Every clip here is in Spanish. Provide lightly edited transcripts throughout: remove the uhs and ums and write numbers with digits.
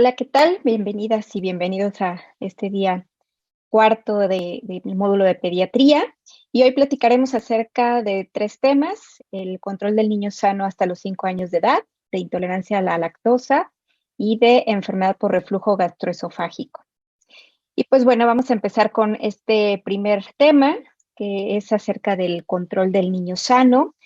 Hola, ¿qué tal? Bienvenidas y bienvenidos a este día cuarto del módulo de pediatría. Y hoy platicaremos acerca de tres temas: el control del niño sano hasta los 5 años de edad, de intolerancia a la lactosa y de enfermedad por reflujo gastroesofágico. Y pues bueno, vamos a empezar con este primer tema, que es acerca del control del niño sano.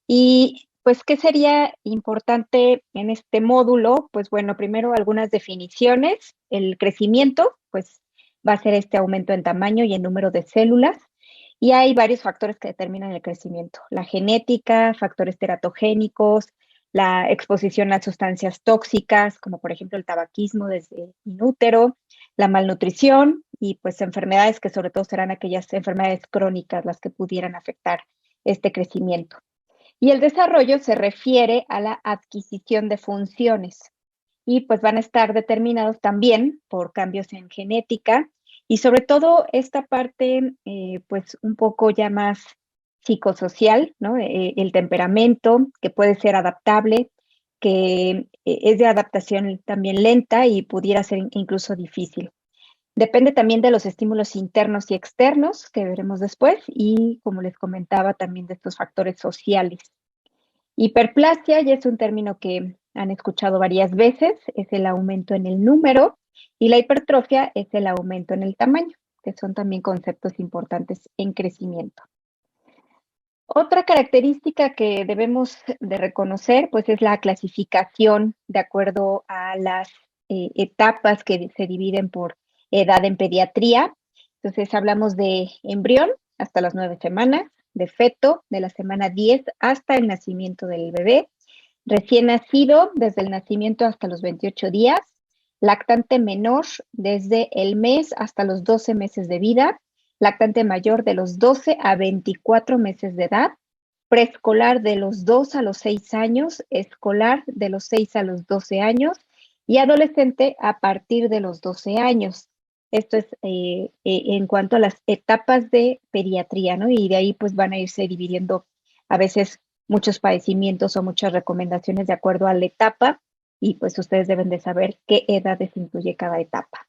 Y pues, ¿qué sería importante en este módulo? Pues bueno, primero algunas definiciones. El crecimiento, pues va a ser este aumento en tamaño y en número de células. Y hay varios factores que determinan el crecimiento: la genética, factores teratogénicos, la exposición a sustancias tóxicas, como por ejemplo el tabaquismo desde inútero, la malnutrición y pues enfermedades que sobre todo serán aquellas enfermedades crónicas las que pudieran afectar este crecimiento. Y el desarrollo se refiere a la adquisición de funciones y pues van a estar determinados también por cambios en genética y sobre todo esta parte pues un poco ya más psicosocial, ¿no? El temperamento, que puede ser adaptable, que es de adaptación también lenta y pudiera ser incluso difícil. Depende también de los estímulos internos y externos que veremos después y, como les comentaba, también de estos factores sociales. Hiperplasia ya es un término que han escuchado varias veces, es el aumento en el número, y la hipertrofia es el aumento en el tamaño, que son también conceptos importantes en crecimiento. Otra característica que debemos de reconocer, pues, es la clasificación de acuerdo a las etapas que se dividen por edad en pediatría. Entonces, hablamos de embrión hasta las 9 semanas, de feto de la semana 10 hasta el nacimiento del bebé, recién nacido desde el nacimiento hasta los 28 días, lactante menor desde el mes hasta los 12 meses de vida, lactante mayor de los 12 a 24 meses de edad, preescolar de los 2 a los 6 años, escolar de los 6 a los 12 años y adolescente a partir de los 12 años. Esto es en cuanto a las etapas de pediatría, ¿no? Y de ahí pues van a irse dividiendo a veces muchos padecimientos o muchas recomendaciones de acuerdo a la etapa, y pues ustedes deben de saber qué edades incluye cada etapa.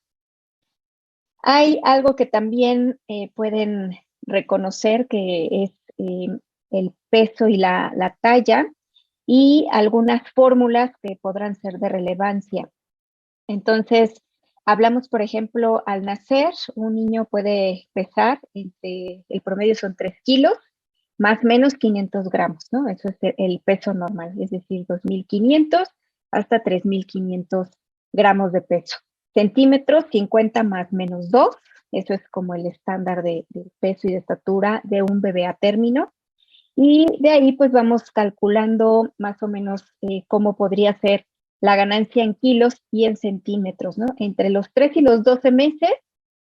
Hay algo que también pueden reconocer, que es el peso y la talla, y algunas fórmulas que podrán ser de relevancia. Entonces, hablamos, por ejemplo, al nacer, un niño puede pesar, el promedio son 3 kilos, más o menos 500 gramos, ¿no? Eso es el peso normal, es decir, 2.500 hasta 3.500 gramos de peso. Centímetros, 50 más menos 2, eso es como el estándar de peso y de estatura de un bebé a término. Y de ahí pues vamos calculando más o menos cómo podría ser la ganancia en kilos y en centímetros, ¿no? Entre los 3 y los 12 meses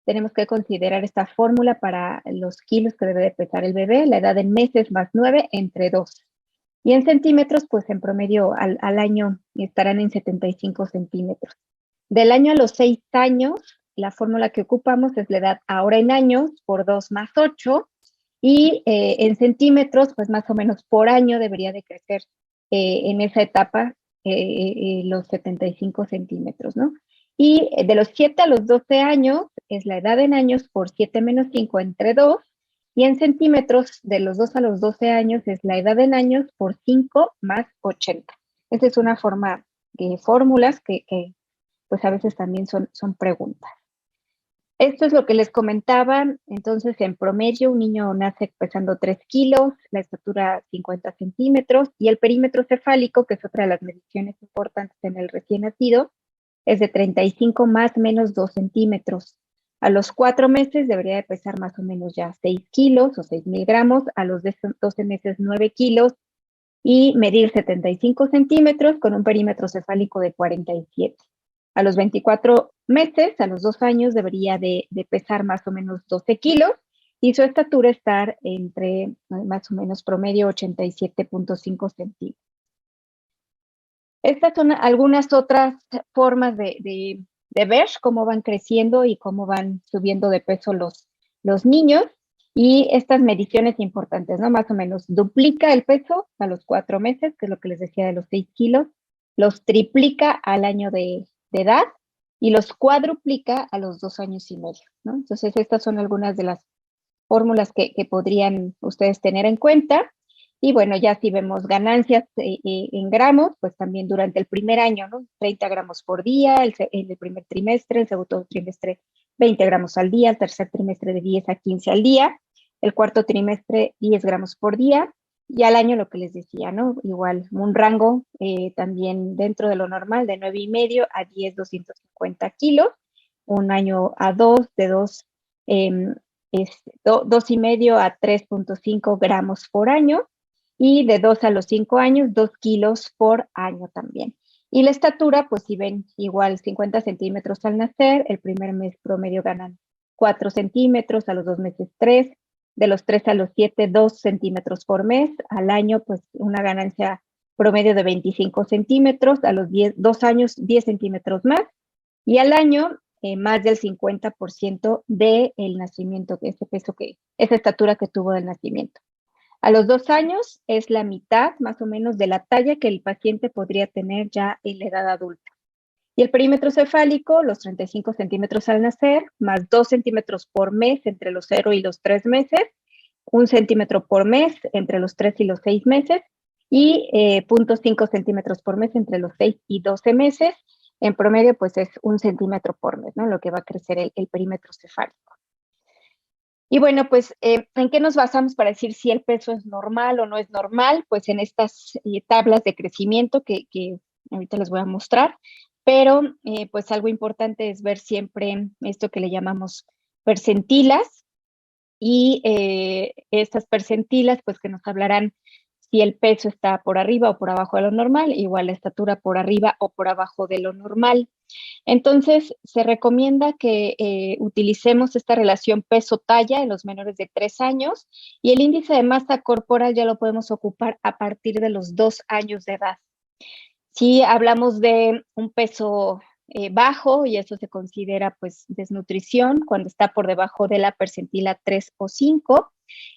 tenemos que considerar esta fórmula para los kilos que debe de pesar el bebé, la edad en meses más 9 entre 2. Y en centímetros, pues en promedio al año estarán en 75 centímetros. Del año a los 6 años, la fórmula que ocupamos es la edad ahora en años por 2 más 8, y en centímetros, pues más o menos por año debería de crecer en esa etapa los 75 centímetros, ¿no? Y de los 7 a los 12 años es la edad en años por 7 menos 5 entre 2, y en centímetros de los 2 a los 12 años es la edad en años por 5 más 80. Esa es una forma de fórmulas que pues a veces también son preguntas. Esto es lo que les comentaba. Entonces, en promedio, un niño nace pesando 3 kilos, la estatura 50 centímetros, y el perímetro cefálico, que es otra de las mediciones importantes en el recién nacido, es de 35 más menos 2 centímetros. A los 4 meses debería de pesar más o menos ya 6 kilos o 6.000 gramos, a los 12 meses 9 kilos y medir 75 centímetros con un perímetro cefálico de 47. A los 24 meses, a los 2 años, debería de pesar más o menos 12 kilos y su estatura estar entre más o menos promedio 87.5 centímetros. Estas son algunas otras formas de ver cómo van creciendo y cómo van subiendo de peso los niños. Y estas mediciones importantes, ¿no? Más o menos duplica el peso a los 4 meses, que es lo que les decía de los 6 kilos, los triplica al año de edad, y los cuadruplica a los 2 años y medio, ¿no? Entonces, estas son algunas de las fórmulas que podrían ustedes tener en cuenta. Y bueno, ya si vemos ganancias en gramos, pues también durante el primer año, ¿no? 30 gramos por día, en el primer trimestre, el segundo trimestre 20 gramos al día, el tercer trimestre de 10 a 15 al día, el cuarto trimestre 10 gramos por día, y al año lo que les decía, ¿no? Igual un rango también dentro de lo normal, de 9,5 a 10, 250 kilos, un año a 2, de 2, 2,5 a 3,5 gramos por año, y de 2 a los 5 años, 2 kilos por año también. Y la estatura, pues si ven igual 50 centímetros al nacer, el primer mes promedio ganan 4 centímetros, a los 2 meses 3, de los 3 a los 7, 2 centímetros por mes, al año pues una ganancia promedio de 25 centímetros, a los 2 años 10 centímetros más, y al año más del 50% del nacimiento, que ese peso esa estatura que tuvo del nacimiento. A los 2 años es la mitad más o menos de la talla que el paciente podría tener ya en la edad adulta. Y el perímetro cefálico, los 35 centímetros al nacer, más 2 centímetros por mes entre los 0 y los 3 meses, 1 centímetro por mes entre los 3 y los 6 meses, y 0,5 centímetros por mes entre los 6 y 12 meses. En promedio, pues es 1 centímetro por mes, ¿no? Lo que va a crecer el perímetro cefálico. Y bueno, pues, ¿en qué nos basamos para decir si el peso es normal o no es normal? Pues en estas tablas de crecimiento que ahorita les voy a mostrar, pero pues algo importante es ver siempre esto que le llamamos percentilas, y estas percentilas pues que nos hablarán si el peso está por arriba o por abajo de lo normal, igual la estatura por arriba o por abajo de lo normal. Entonces, se recomienda que utilicemos esta relación peso-talla en los menores de 3 años, y el índice de masa corporal ya lo podemos ocupar a partir de los 2 años de edad. Si hablamos de un peso bajo, y eso se considera pues desnutrición cuando está por debajo de la percentila 3 o 5,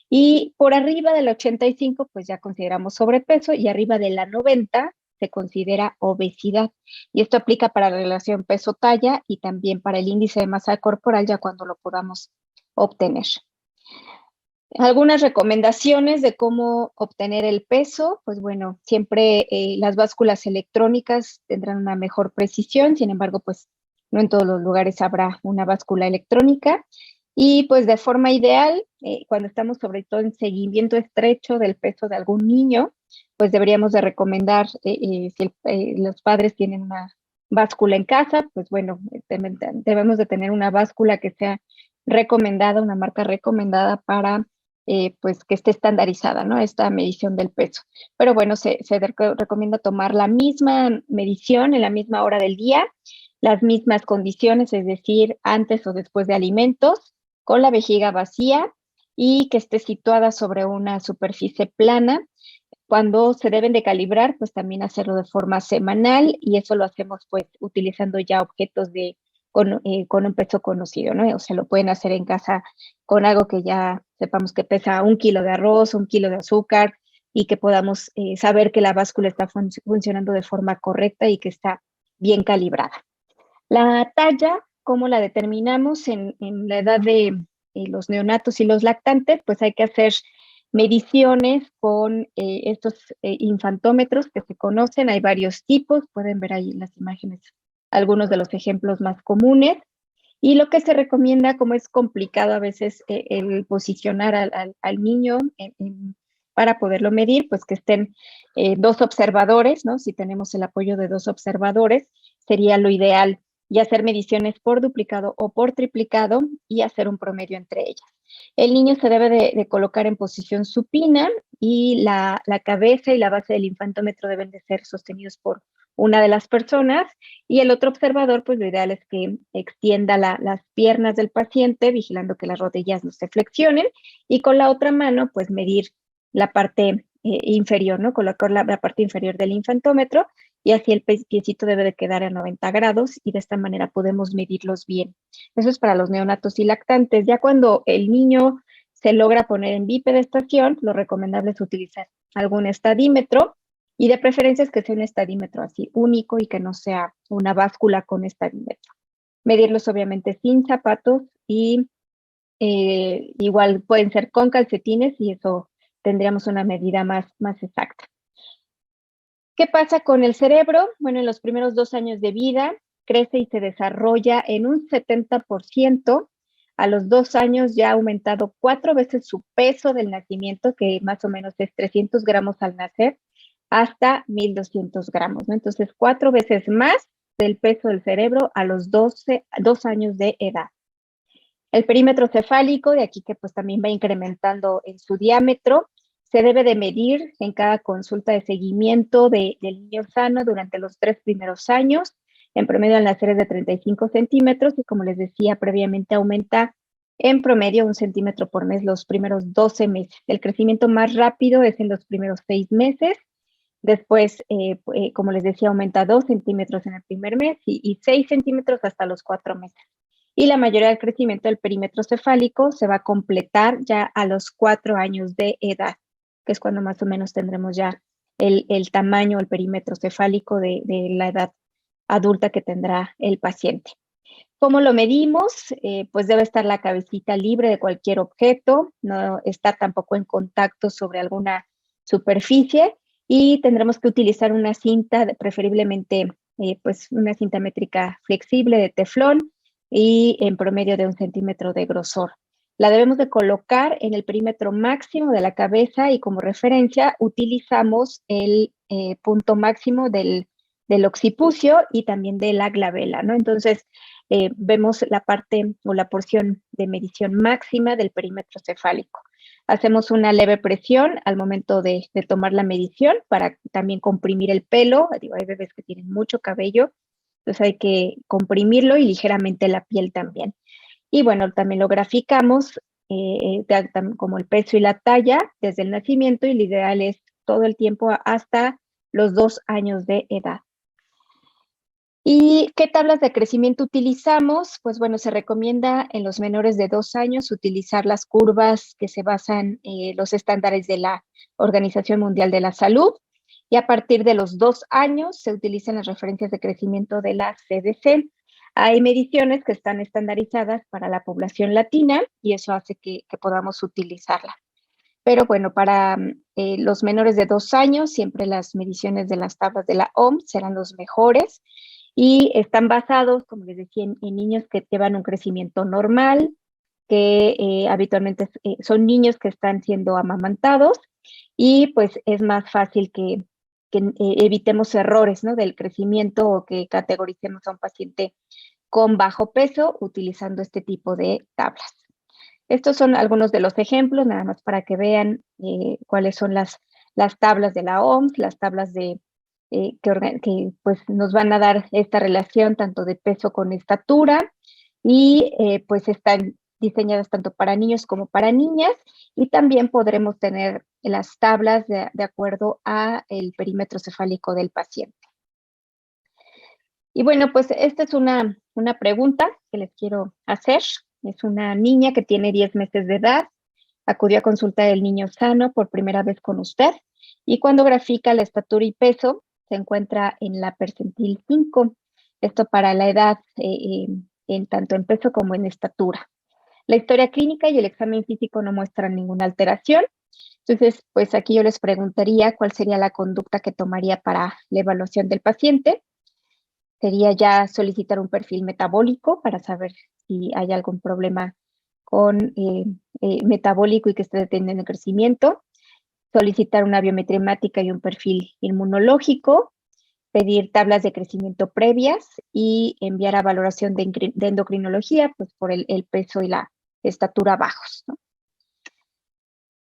y por arriba del 85 pues ya consideramos sobrepeso, y arriba de la 90 se considera obesidad. Y esto aplica para la relación peso-talla y también para el índice de masa corporal ya cuando lo podamos obtener. Algunas recomendaciones de cómo obtener el peso, pues bueno, siempre las básculas electrónicas tendrán una mejor precisión, sin embargo, pues no en todos los lugares habrá una báscula electrónica. Y pues de forma ideal, cuando estamos sobre todo en seguimiento estrecho del peso de algún niño, pues deberíamos de recomendar, si los padres tienen una báscula en casa, pues bueno, debemos de tener una báscula que sea recomendada, una marca recomendada para pues que esté estandarizada, ¿no? Esta medición del peso. Pero bueno, se recomienda tomar la misma medición en la misma hora del día, las mismas condiciones, es decir, antes o después de alimentos, con la vejiga vacía y que esté situada sobre una superficie plana. Cuando se deben de calibrar, pues también hacerlo de forma semanal, y eso lo hacemos pues utilizando ya objetos con un peso conocido, ¿no? O sea, lo pueden hacer en casa con algo que ya sepamos que pesa 1 kilo de arroz, 1 kilo de azúcar, y que podamos saber que la báscula está funcionando de forma correcta y que está bien calibrada. La talla, ¿cómo la determinamos en la edad de los neonatos y los lactantes? Pues hay que hacer mediciones con estos infantómetros que se conocen. Hay varios tipos, pueden ver ahí en las imágenes algunos de los ejemplos más comunes. Y lo que se recomienda, como es complicado a veces el posicionar al niño para poderlo medir, pues que estén 2 observadores, ¿no? Si tenemos el apoyo de 2 observadores, sería lo ideal, y hacer mediciones por duplicado o por triplicado y hacer un promedio entre ellas. El niño se debe de colocar en posición supina, y la cabeza y la base del infantómetro deben de ser sostenidos por una de las personas, y el otro observador, pues lo ideal es que extienda las piernas del paciente, vigilando que las rodillas no se flexionen, y con la otra mano, pues medir la parte inferior, ¿no? Colocar la parte inferior del infantómetro, y así el piecito debe de quedar a 90 grados, y de esta manera podemos medirlos bien. Eso es para los neonatos y lactantes. Ya cuando el niño se logra poner en bipedestación, lo recomendable es utilizar algún estadímetro, y de preferencia es que sea un estadímetro así único y que no sea una báscula con estadímetro. Medirlos obviamente sin zapatos y igual pueden ser con calcetines y eso tendríamos una medida más exacta. ¿Qué pasa con el cerebro? Bueno, en los primeros 2 años de vida crece y se desarrolla en un 70%. A los 2 años ya ha aumentado 4 veces su peso del nacimiento, que más o menos es 300 gramos al nacer, hasta 1200 gramos, ¿no? Entonces, 4 veces más del peso del cerebro a los 2 años de edad. El perímetro cefálico, de aquí que pues también va incrementando en su diámetro, se debe de medir en cada consulta de seguimiento del niño sano durante los 3 primeros años. En promedio al nacer es de 35 centímetros y como les decía previamente aumenta en promedio 1 centímetro por mes los primeros 12 meses. El crecimiento más rápido es en los primeros 6 meses. Después, como les decía, aumenta 2 centímetros en el primer mes y 6 centímetros hasta los 4 meses. Y la mayoría del crecimiento del perímetro cefálico se va a completar ya a los 4 años de edad, que es cuando más o menos tendremos ya el tamaño, el perímetro cefálico de la edad adulta que tendrá el paciente. ¿Cómo lo medimos? Pues debe estar la cabecita libre de cualquier objeto, no estar tampoco en contacto sobre alguna superficie y tendremos que utilizar una cinta, preferiblemente pues una cinta métrica flexible de teflón y en promedio de 1 centímetro de grosor. La debemos de colocar en el perímetro máximo de la cabeza y como referencia utilizamos el punto máximo del occipucio y también de la glabela, ¿no? Entonces, vemos la parte o la porción de medición máxima del perímetro cefálico. Hacemos una leve presión al momento de tomar la medición para también comprimir el pelo. Digo, hay bebés que tienen mucho cabello, entonces hay que comprimirlo y ligeramente la piel también. Y bueno, también lo graficamos como el peso y la talla desde el nacimiento y lo ideal es todo el tiempo hasta los 2 años de edad. ¿Y qué tablas de crecimiento utilizamos? Pues bueno, se recomienda en los menores de 2 años utilizar las curvas que se basan en los estándares de la Organización Mundial de la Salud y a partir de los 2 años se utilizan las referencias de crecimiento de la CDC. Hay mediciones que están estandarizadas para la población latina y eso hace que podamos utilizarla. Pero bueno, para los menores de 2 años, siempre las mediciones de las tablas de la OMS serán los mejores y están basados, como les decía, en niños que llevan un crecimiento normal, que habitualmente son niños que están siendo amamantados y pues es más fácil que evitemos errores, ¿no? Del crecimiento o que categoricemos a un paciente con bajo peso utilizando este tipo de tablas. Estos son algunos de los ejemplos, nada más para que vean cuáles son las tablas de la OMS, las tablas que pues, nos van a dar esta relación tanto de peso con estatura y pues están diseñadas tanto para niños como para niñas y también podremos tener las tablas de acuerdo a el perímetro cefálico del paciente. Y bueno, pues esta es una pregunta que les quiero hacer. Es una niña que tiene 10 meses de edad, acudió a consulta del niño sano por primera vez con usted y cuando grafica la estatura y peso se encuentra en la percentil 5. Esto para la edad, tanto en peso como en estatura. La historia clínica y el examen físico no muestran ninguna alteración. Entonces, pues aquí yo les preguntaría cuál sería la conducta que tomaría para la evaluación del paciente. Sería ya solicitar un perfil metabólico para saber si hay algún problema con metabólico y que esté deteniendo el crecimiento, solicitar una biometría hemática y un perfil inmunológico, pedir tablas de crecimiento previas y enviar a valoración de endocrinología pues por el peso y la estatura bajos, ¿no?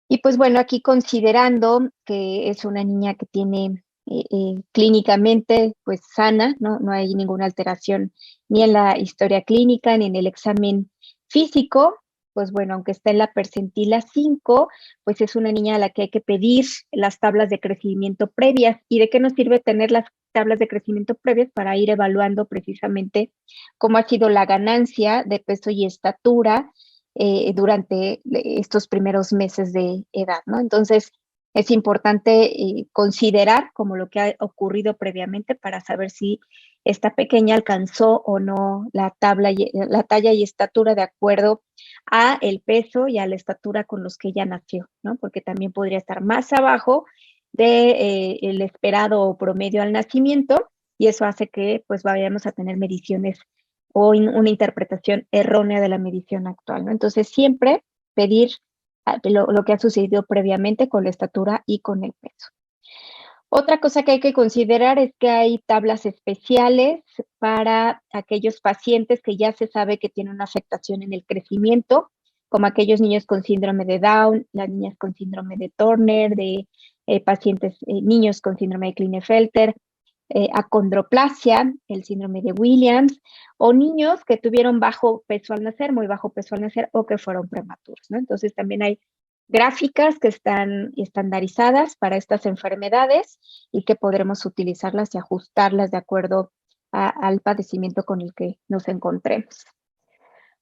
Y pues bueno, aquí considerando que es una niña que tiene clínicamente pues sana, no hay ninguna alteración ni en la historia clínica ni en el examen físico, pues bueno, aunque está en la percentila 5, pues es una niña a la que hay que pedir las tablas de crecimiento previas. ¿Y de qué nos sirve tener las tablas de crecimiento previas? Para ir evaluando precisamente cómo ha sido la ganancia de peso y estatura durante estos primeros meses de edad, ¿no? Entonces, Es importante considerar como lo que ha ocurrido previamente para saber si esta pequeña alcanzó o no la talla y estatura de acuerdo a el peso y a la estatura con los que ella nació, ¿no? Porque también podría estar más abajo de el esperado o promedio al nacimiento, y eso hace que pues vayamos a tener mediciones o una interpretación errónea de la medición actual, ¿no? Entonces siempre pedir lo que ha sucedido previamente con la estatura y con el peso. Otra cosa que hay que considerar es que hay tablas especiales para aquellos pacientes que ya se sabe que tienen una afectación en el crecimiento, como aquellos niños con síndrome de Down, las niñas con síndrome de Turner, de niños con síndrome de Klinefelter, acondroplasia, el síndrome de Williams, o niños que tuvieron bajo peso al nacer, muy bajo peso al nacer, o que fueron prematuros, ¿no? Entonces también hay gráficas que están estandarizadas para estas enfermedades y que podremos utilizarlas y ajustarlas de acuerdo al padecimiento con el que nos encontremos.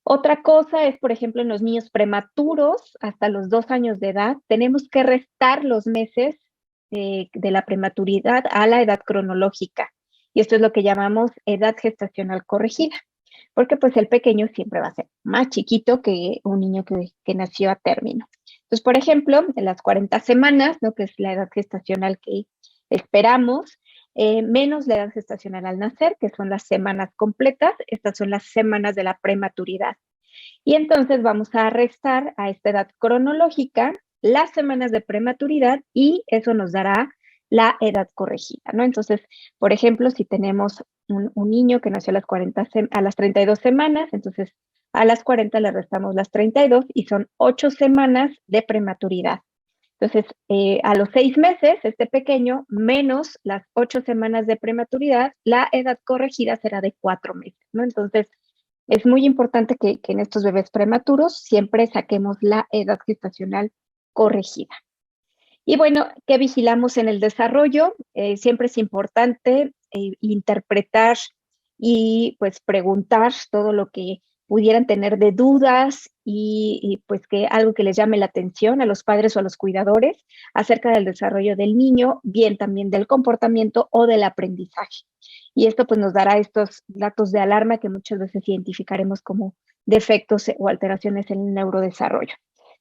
Otra cosa es, por ejemplo, en los niños prematuros, hasta los 2 años de edad, tenemos que restar los meses de la prematuridad a la edad cronológica. Y esto es lo que llamamos edad gestacional corregida, porque pues el pequeño siempre va a ser más chiquito que un niño que nació a término. Entonces, por ejemplo, en las 40 semanas, ¿no? Que es la edad gestacional que esperamos, menos la edad gestacional al nacer, que son las semanas completas, estas son las semanas de la prematuridad. Y entonces vamos a restar a esta edad cronológica las semanas de prematuridad y eso nos dará la edad corregida, ¿no? Entonces, por ejemplo, si tenemos un niño que nació a las 32 semanas, entonces a las 40 le restamos las 32 y son 8 semanas de prematuridad. Entonces, a los 6 meses, este pequeño, menos las 8 semanas de prematuridad, la edad corregida será de 4 meses, ¿no? Entonces, es muy importante que en estos bebés prematuros siempre saquemos la edad gestacional corregida. Y bueno, ¿qué vigilamos en el desarrollo? Siempre es importante interpretar y pues preguntar todo lo que pudieran tener de dudas y pues que algo que les llame la atención a los padres o a los cuidadores acerca del desarrollo del niño, bien también del comportamiento o del aprendizaje. Y esto pues nos dará estos datos de alarma que muchas veces identificaremos como defectos o alteraciones en el neurodesarrollo.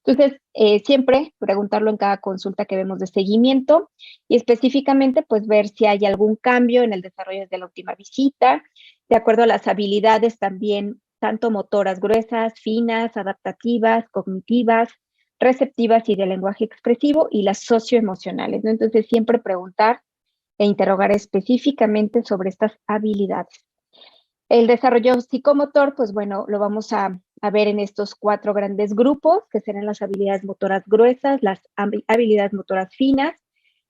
Entonces, siempre preguntarlo en cada consulta que vemos de seguimiento y específicamente, pues ver si hay algún cambio en el desarrollo desde la última visita, de acuerdo a las habilidades también, tanto motoras gruesas, finas, adaptativas, cognitivas, receptivas y de lenguaje expresivo y las socioemocionales, ¿no? Entonces, siempre preguntar e interrogar específicamente sobre estas habilidades. El desarrollo psicomotor, pues bueno, lo vamos a ver en estos 4 grandes grupos, que serán las habilidades motoras gruesas, las habilidades motoras finas,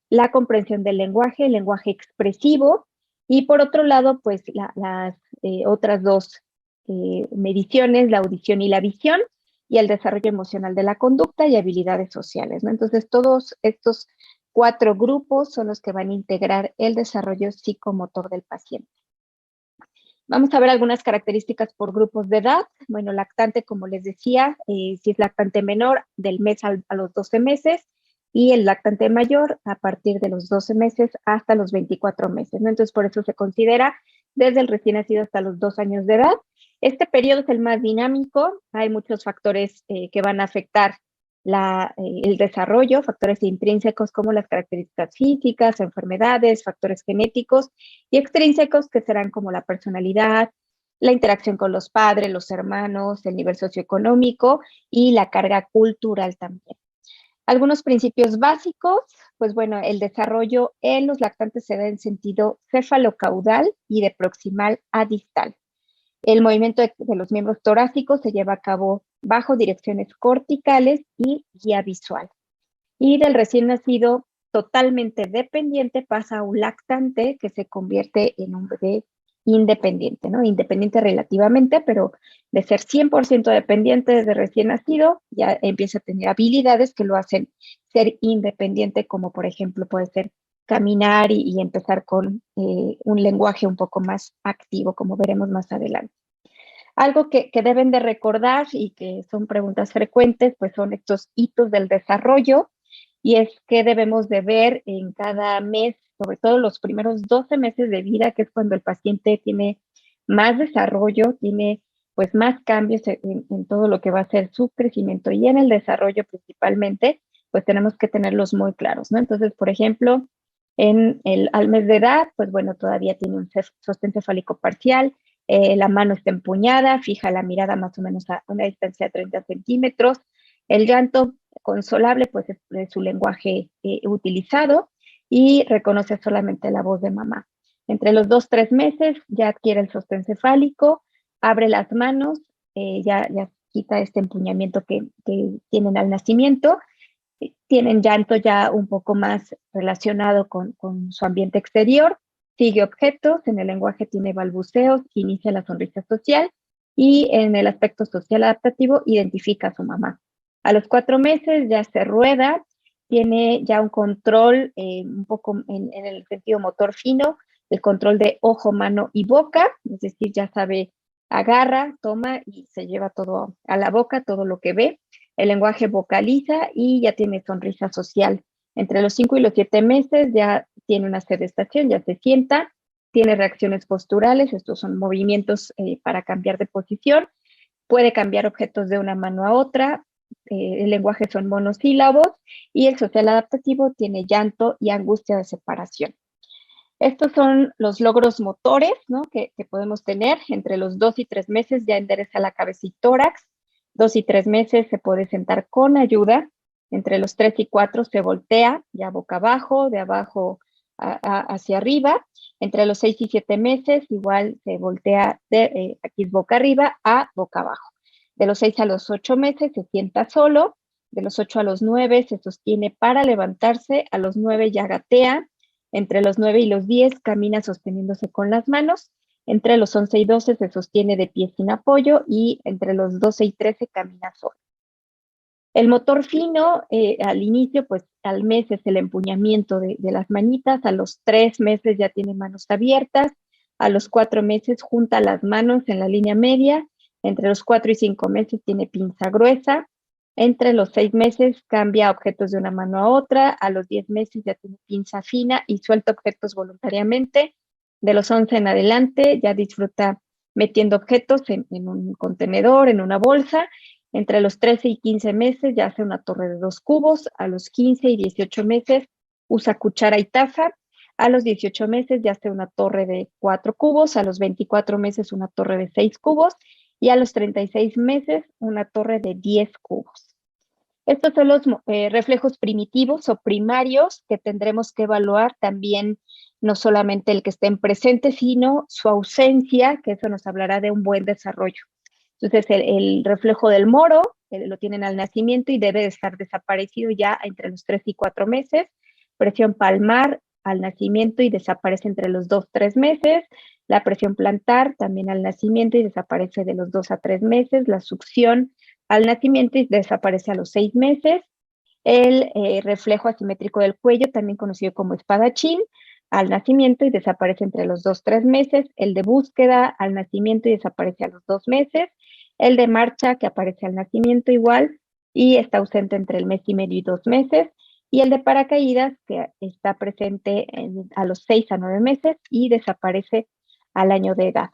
la comprensión del lenguaje, el lenguaje expresivo, y por otro lado, pues las otras 2 mediciones, la audición y la visión, y el desarrollo emocional de la conducta y habilidades sociales, ¿no? Entonces, todos estos 4 grupos son los que van a integrar el desarrollo psicomotor del paciente. Vamos a ver algunas características por grupos de edad. Bueno, lactante, como les decía, si es lactante menor, del mes a los 12 meses, y el lactante mayor a partir de los 12 meses hasta los 24 meses, ¿no? Entonces, por eso se considera desde el recién nacido hasta los 2 años de edad. Este periodo es el más dinámico. Hay muchos factores que van a afectar el desarrollo, factores intrínsecos como las características físicas, enfermedades, factores genéticos, y extrínsecos que serán como la personalidad, la interacción con los padres, los hermanos, el nivel socioeconómico y la carga cultural también. Algunos principios básicos, pues bueno, el desarrollo en los lactantes se da en sentido cefalocaudal y de proximal a distal. El movimiento de los miembros torácicos se lleva a cabo bajo direcciones corticales y guía visual. Y del recién nacido totalmente dependiente pasa a un lactante que se convierte en un bebé independiente, ¿no? Independiente relativamente, pero de ser 100% dependiente desde recién nacido, ya empieza a tener habilidades que lo hacen ser independiente, como por ejemplo puede ser caminar y empezar con un lenguaje un poco más activo, como veremos más adelante. Algo que deben de recordar y que son preguntas frecuentes, pues son estos hitos del desarrollo. y es que debemos de ver en cada mes, sobre todo los primeros 12 meses de vida, que es cuando el paciente tiene más desarrollo, tiene pues más cambios en todo lo que va a ser su crecimiento y en el desarrollo principalmente, pues tenemos que tenerlos muy claros, ¿no? Entonces, por ejemplo, al mes de edad, pues bueno, todavía tiene un sostén cefálico parcial, la mano está empuñada, fija la mirada más o menos a una distancia de 30 centímetros, el llanto consolable, pues es su lenguaje utilizado y reconoce solamente la voz de mamá. Entre los 2, 3 meses ya adquiere el sostén cefálico, abre las manos, ya quita este empuñamiento que tienen al nacimiento, tienen llanto ya un poco más relacionado con su ambiente exterior, sigue objetos, en el lenguaje tiene balbuceos, inicia la sonrisa social y en el aspecto social adaptativo identifica a su mamá. A los 4 meses ya se rueda, tiene ya un control un poco en el sentido motor fino, el control de ojo, mano y boca, es decir, ya sabe, agarra, toma y se lleva todo a la boca, todo lo que ve. El lenguaje vocaliza y ya tiene sonrisa social. Entre los 5 y los 7 meses ya tiene una sedestación, ya se sienta, tiene reacciones posturales, estos son movimientos para cambiar de posición, puede cambiar objetos de una mano a otra, el lenguaje son monosílabos y el social adaptativo tiene llanto y angustia de separación. Estos son los logros motores, ¿no? que podemos tener. Entre los 2 y 3 meses ya endereza la cabeza y tórax. 2 y 3 meses se puede sentar con ayuda. Entre los 3 y 4 se voltea ya boca abajo, de abajo hacia arriba. Entre los 6 y 7 meses igual se voltea de aquí boca arriba a boca abajo. De los 6 a los 8 meses se sienta solo. De los 8 a los 9 se sostiene para levantarse. A los 9 ya gatea. Entre los 9 y los 10 camina sosteniéndose con las manos. Entre los 11 y 12 se sostiene de pie sin apoyo y entre los 12 y 13 camina solo. El motor fino, al inicio, pues al mes es el empuñamiento de las manitas, a los 3 meses ya tiene manos abiertas, a los 4 meses junta las manos en la línea media, entre los 4 y 5 meses tiene pinza gruesa, entre los 6 meses cambia objetos de una mano a otra, a los 10 meses ya tiene pinza fina y suelta objetos voluntariamente, de los 11 en adelante ya disfruta metiendo objetos en un contenedor, en una bolsa. Entre los 13 y 15 meses ya hace una torre de 2 cubos, a los 15 y 18 meses usa cuchara y taza, a los 18 meses ya hace una torre de 4 cubos, a los 24 meses una torre de 6 cubos y a los 36 meses una torre de 10 cubos. Estos son los reflejos primitivos o primarios que tendremos que evaluar también, no solamente el que estén presentes, sino su ausencia, que eso nos hablará de un buen desarrollo. Entonces, el reflejo del moro lo tienen al nacimiento y debe de estar desaparecido ya entre los 3 y 4 meses. Presión palmar al nacimiento y desaparece entre los 2, 3 meses. La presión plantar también al nacimiento y desaparece de los 2 a 3 meses. La succión al nacimiento y desaparece a los 6 meses. El reflejo asimétrico del cuello, también conocido como espadachín, al nacimiento y desaparece entre los 2, 3 meses. El de búsqueda al nacimiento y desaparece a los 2 meses. El de marcha, que aparece al nacimiento igual y está ausente entre el mes y medio y 2 meses. Y el de paracaídas, que está presente a los 6 a 9 meses y desaparece al año de edad.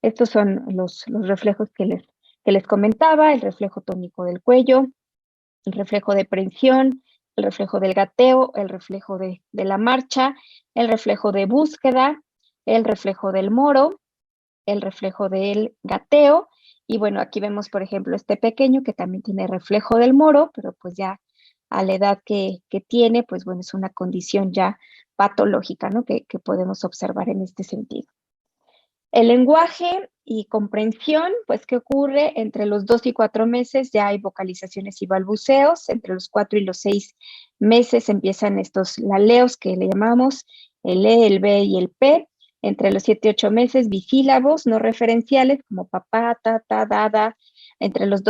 Estos son los reflejos que les comentaba, el reflejo tónico del cuello, el reflejo de prensión, el reflejo del gateo, el reflejo de la marcha, el reflejo de búsqueda, el reflejo del moro, el reflejo del gateo. Y bueno, aquí vemos, por ejemplo, este pequeño que también tiene reflejo del moro, pero pues ya a la edad que tiene, pues bueno, es una condición ya patológica, ¿no? Que podemos observar en este sentido. El lenguaje y comprensión, pues, ¿qué ocurre? Entre los 2 y 4 meses ya hay vocalizaciones y balbuceos, entre los 4 y los 6 meses empiezan estos laleos que le llamamos el E, el B y el P, entre los 7 y 8 meses bisílabos no referenciales como papá, tata, dada, entre los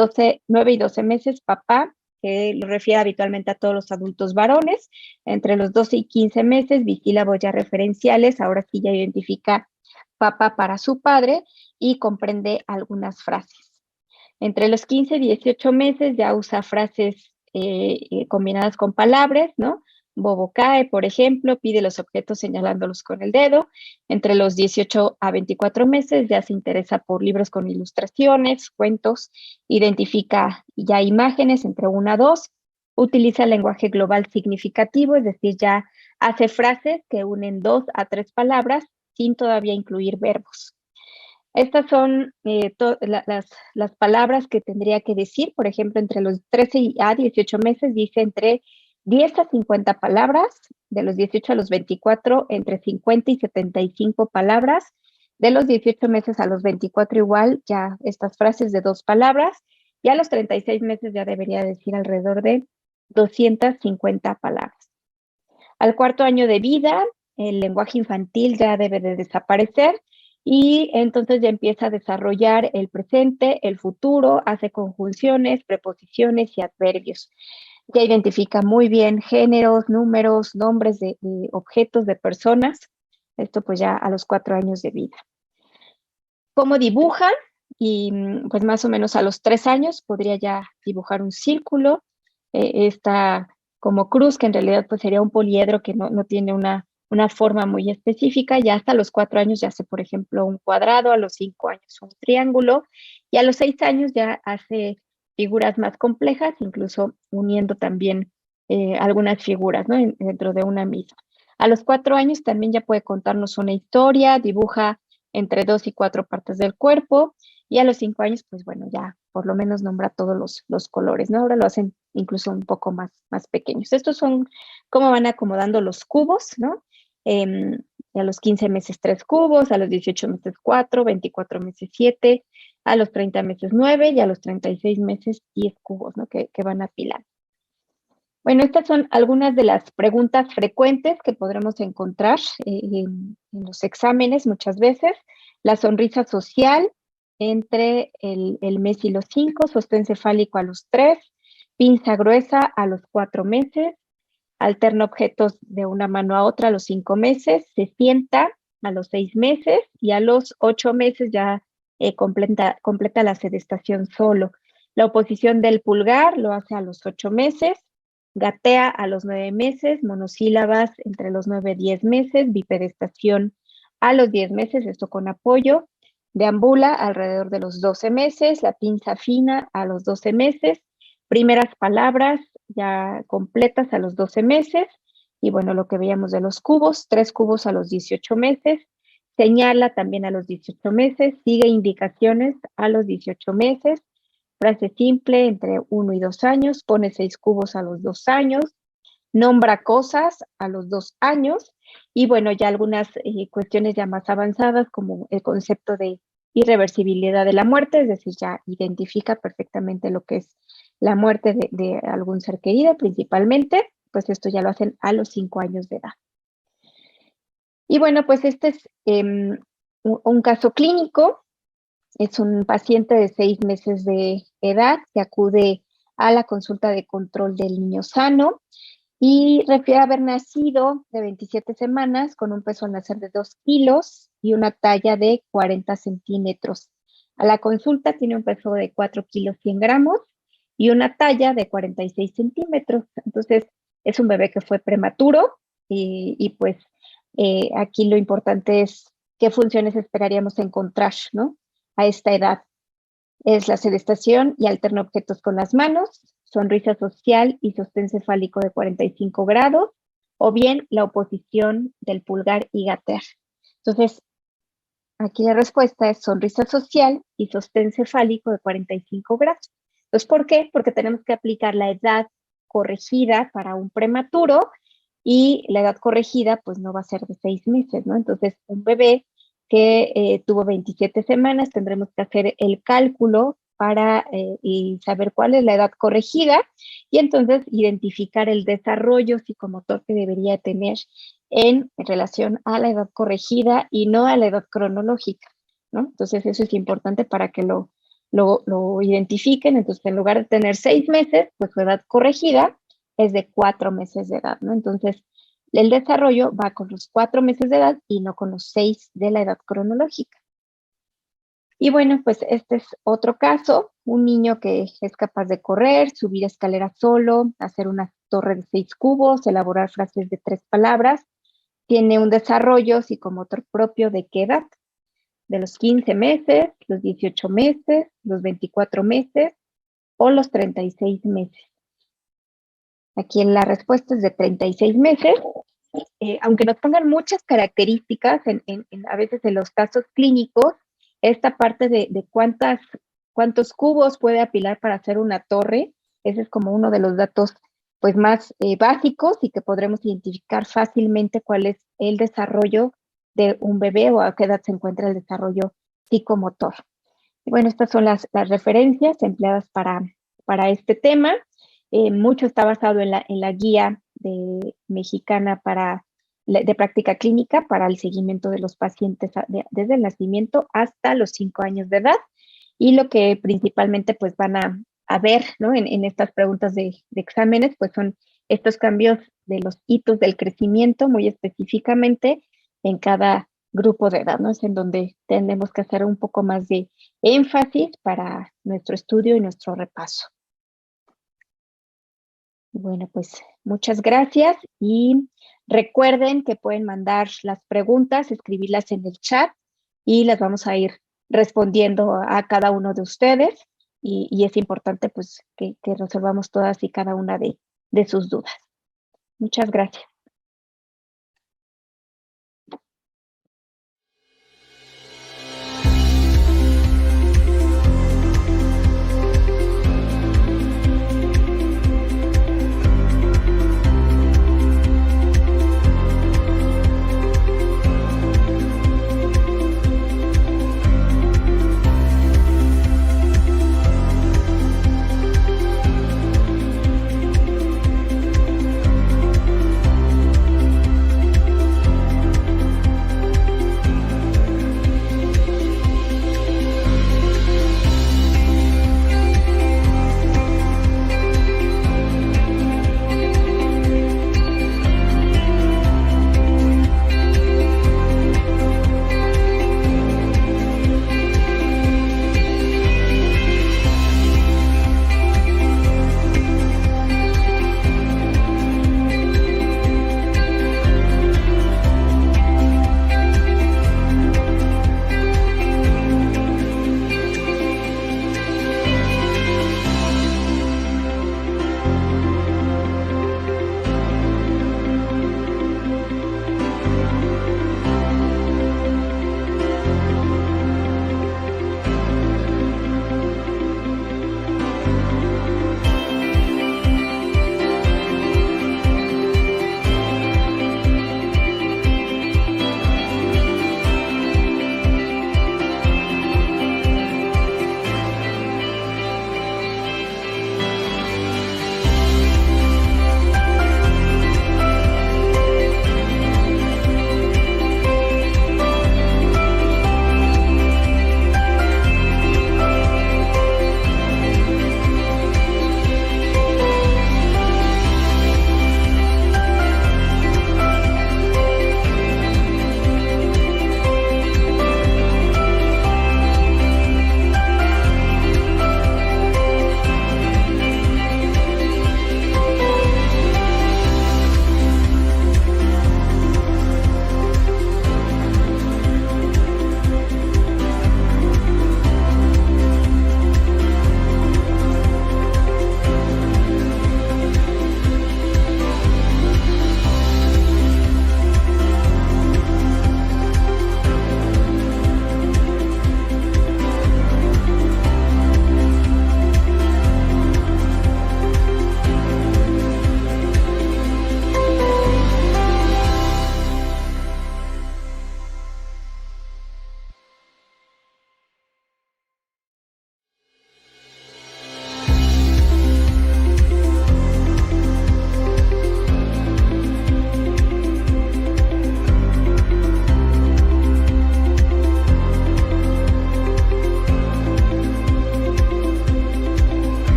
9 y 12 meses papá, que lo refiere habitualmente a todos los adultos varones, entre los 12 y 15 meses bisílabos ya referenciales, ahora sí ya identifica papá para su padre y comprende algunas frases. Entre los 15 y 18 meses ya usa frases combinadas con palabras, ¿no? Bobo cae, por ejemplo, pide los objetos señalándolos con el dedo. Entre los 18 a 24 meses ya se interesa por libros con ilustraciones, cuentos, identifica ya imágenes entre 1 a 2, utiliza el lenguaje global significativo, es decir, ya hace frases que unen 2 a 3 palabras sin todavía incluir verbos. Estas son las palabras que tendría que decir, por ejemplo, entre los 13 a 18 meses dice entre 10 a 50 palabras, de los 18 a los 24 entre 50 y 75 palabras, de los 18 meses a los 24 igual, ya estas frases de 2 palabras, y a los 36 meses ya debería decir alrededor de 250 palabras. Al 4.º año de vida, el lenguaje infantil ya debe de desaparecer y entonces ya empieza a desarrollar el presente, el futuro, hace conjunciones, preposiciones y adverbios. Ya identifica muy bien géneros, números, nombres de objetos, de personas. Esto pues ya a los 4 años de vida. ¿Cómo dibujan? Y pues más o menos a los 3 años podría ya dibujar un círculo. Esta como cruz, que en realidad pues sería un poliedro que no tiene una forma muy específica. Ya hasta los 4 años ya hace, por ejemplo, un cuadrado, a los 5 años un triángulo, y a los 6 años ya hace figuras más complejas, incluso uniendo también algunas figuras, ¿no? Dentro de una misma. A los 4 años también ya puede contarnos una historia, dibuja entre 2 y 4 partes del cuerpo, y a los 5 años, pues bueno, ya por lo menos nombra todos los colores, ¿no? Ahora lo hacen incluso un poco más pequeños. Estos son cómo van acomodando los cubos, ¿no? A los 15 meses 3 cubos, a los 18 meses 4, 24 meses 7, a los 30 meses 9 y a los 36 meses 10 cubos, ¿no? Que van apilando. Bueno, estas son algunas de las preguntas frecuentes que podremos encontrar en los exámenes muchas veces. La sonrisa social entre el mes y los 5, sostén cefálico a los 3, pinza gruesa a los 4 meses, alterna objetos de una mano a otra a los 5 meses, se sienta a los 6 meses y a los 8 meses ya completa la sedestación solo. La oposición del pulgar lo hace a los 8 meses, gatea a los 9 meses, monosílabas entre los 9 y 10 meses, bipedestación a los 10 meses, esto con apoyo, deambula alrededor de los 12 meses, la pinza fina a los 12 meses, primeras palabras ya completas a los 12 meses, y bueno, lo que veíamos de los cubos, 3 cubos a los 18 meses, señala también a los 18 meses, sigue indicaciones a los 18 meses, frase simple entre 1 y 2 años, pone 6 cubos a los 2 años, nombra cosas a los 2 años, y bueno, ya algunas cuestiones ya más avanzadas como el concepto de irreversibilidad de la muerte, es decir, ya identifica perfectamente lo que es la muerte de algún ser querido principalmente, pues esto ya lo hacen a los 5 años de edad. Y bueno, pues este es un caso clínico. Es un paciente de 6 meses de edad que acude a la consulta de control del niño sano y refiere haber nacido de 27 semanas con un peso al nacer de 2 kilos y una talla de 40 centímetros. A la consulta tiene un peso de 4 kilos 100 gramos y una talla de 46 centímetros. Entonces, es un bebé que fue prematuro y pues aquí lo importante es qué funciones esperaríamos encontrar, ¿no? A esta edad. Es la sedestación y alterna objetos con las manos, sonrisa social y sostén cefálico de 45 grados, o bien la oposición del pulgar y gatear. Entonces, aquí la respuesta es sonrisa social y sostén cefálico de 45 grados. Entonces, ¿por qué? Porque tenemos que aplicar la edad corregida para un prematuro y la edad corregida pues no va a ser de 6 meses, ¿no? Entonces, un bebé que tuvo 27 semanas, tendremos que hacer el cálculo para y saber cuál es la edad corregida y entonces identificar el desarrollo psicomotor que debería tener en relación a la edad corregida y no a la edad cronológica, ¿no? Entonces eso es importante para que lo identifiquen. Entonces, en lugar de tener 6 meses, pues su edad corregida es de 4 meses de edad, ¿no? Entonces, el desarrollo va con los 4 meses de edad y no con los 6 de la edad cronológica. Y bueno, pues este es otro caso un niño que es capaz de correr, subir escaleras solo, hacer una torre de 6 cubos, elaborar frases de 3 palabras. Tiene un desarrollo psicomotor propio ¿de qué edad? De los 15 meses, los 18 meses, los 24 meses o los 36 meses. Aquí en la respuesta es de 36 meses. Aunque nos pongan muchas características a veces en los casos clínicos, esta parte de cuántos cubos puede apilar para hacer una torre, ese es como uno de los datos pues más básicos y que podremos identificar fácilmente cuál es el desarrollo de un bebé o a qué edad se encuentra el desarrollo psicomotor. Y bueno, estas son las referencias empleadas para este tema. Mucho está basado en la guía mexicana de práctica clínica para el seguimiento de los pacientes desde el nacimiento hasta los 5 años de edad. Y lo que principalmente pues van a ver, ¿no? en estas preguntas de exámenes, pues son estos cambios de los hitos del crecimiento, muy específicamente en cada grupo de edad, ¿no? Es en donde tenemos que hacer un poco más de énfasis para nuestro estudio y nuestro repaso. Bueno, pues muchas gracias y recuerden que pueden mandar las preguntas, escribirlas en el chat y las vamos a ir respondiendo a cada uno de ustedes y es importante pues que resolvamos todas y cada una de sus dudas. Muchas gracias.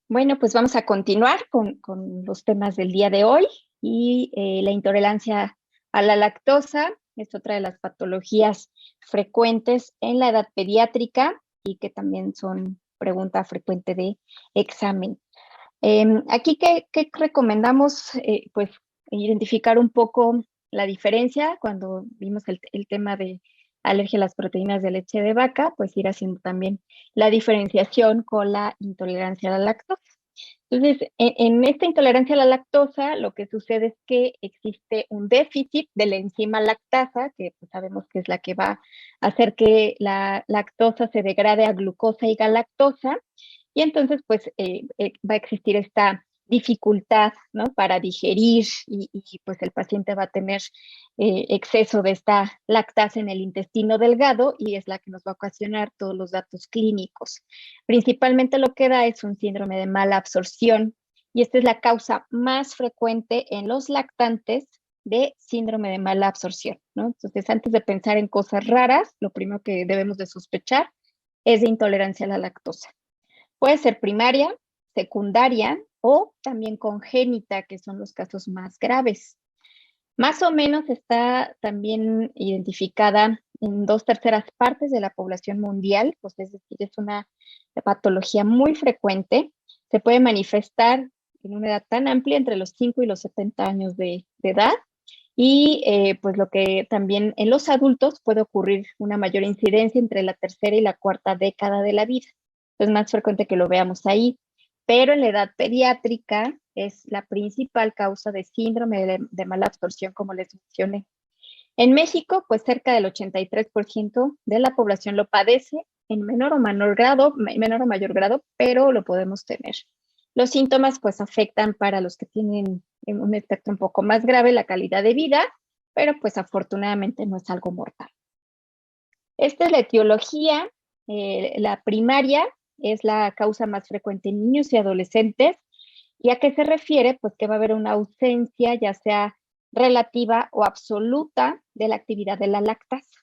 Bueno, pues vamos a continuar con los temas del día de hoy y la intolerancia a la lactosa es otra de las patologías frecuentes en la edad pediátrica y que también son pregunta frecuente de examen. Aquí, ¿qué recomendamos? Pues identificar un poco la diferencia cuando vimos el tema de alergia a las proteínas de leche de vaca, pues ir haciendo también la diferenciación con la intolerancia a la lactosa. Entonces, en esta intolerancia a la lactosa, lo que sucede es que existe un déficit de la enzima lactasa, que pues, sabemos que es la que va a hacer que la lactosa se degrade a glucosa y galactosa, y entonces pues va a existir esta dificultad, ¿no? Para digerir y pues el paciente va a tener exceso de esta lactasa en el intestino delgado y es la que nos va a ocasionar todos los datos clínicos. Principalmente lo que da es un síndrome de mala absorción y esta es la causa más frecuente en los lactantes de síndrome de mala absorción, ¿no? Entonces, antes de pensar en cosas raras, lo primero que debemos de sospechar es de intolerancia a la lactosa. Puede ser primaria, secundaria o también congénita, que son los casos más graves. Más o menos está también identificada en 2/3 de la población mundial, pues es decir, es una patología muy frecuente. Se puede manifestar en una edad tan amplia, entre los 5 y los 70 años de edad. Y pues lo que también en los adultos puede ocurrir una mayor incidencia entre la tercera y la cuarta década de la vida. Es más frecuente que lo veamos ahí, pero en la edad pediátrica es la principal causa de síndrome de mala absorción, como les mencioné. En México, pues cerca del 83% de la población lo padece en menor o menor grado, menor o mayor grado, pero lo podemos tener. Los síntomas pues afectan para los que tienen un espectro un poco más grave la calidad de vida, pero pues afortunadamente no es algo mortal. Esta es la etiología. La primaria es la causa más frecuente en niños y adolescentes. ¿Y a qué se refiere? Pues que va a haber una ausencia, ya sea relativa o absoluta, de la actividad de la lactasa.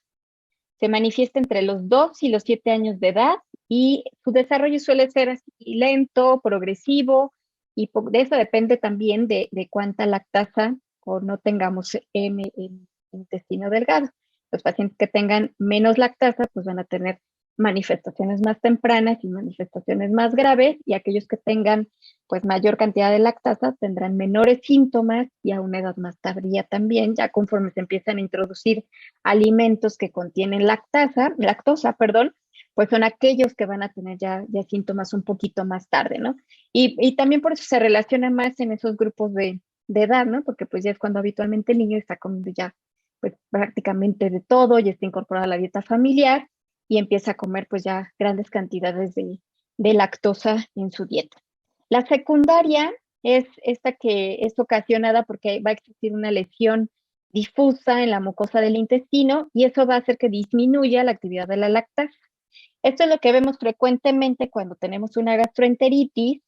Se manifiesta entre los 2 y los 7 años de edad y su desarrollo suele ser así lento, progresivo, y de eso depende también de cuánta lactasa o no tengamos en el intestino delgado. Los pacientes que tengan menos lactasa, pues van a tener manifestaciones más tempranas y manifestaciones más graves, y aquellos que tengan pues mayor cantidad de lactasa tendrán menores síntomas y a una edad más tardía también, ya conforme se empiezan a introducir alimentos que contienen lactosa, perdón, pues son aquellos que van a tener ya síntomas un poquito más tarde, ¿no? Y también por eso se relaciona más en esos grupos de edad, ¿no? Porque pues ya es cuando habitualmente el niño está comiendo ya pues prácticamente de todo, ya está incorporado a la dieta familiar y empieza a comer pues ya grandes cantidades de lactosa en su dieta. La secundaria es esta que es ocasionada porque va a existir una lesión difusa en la mucosa del intestino y eso va a hacer que disminuya la actividad de la lactasa. Esto es lo que vemos frecuentemente cuando tenemos una gastroenteritis,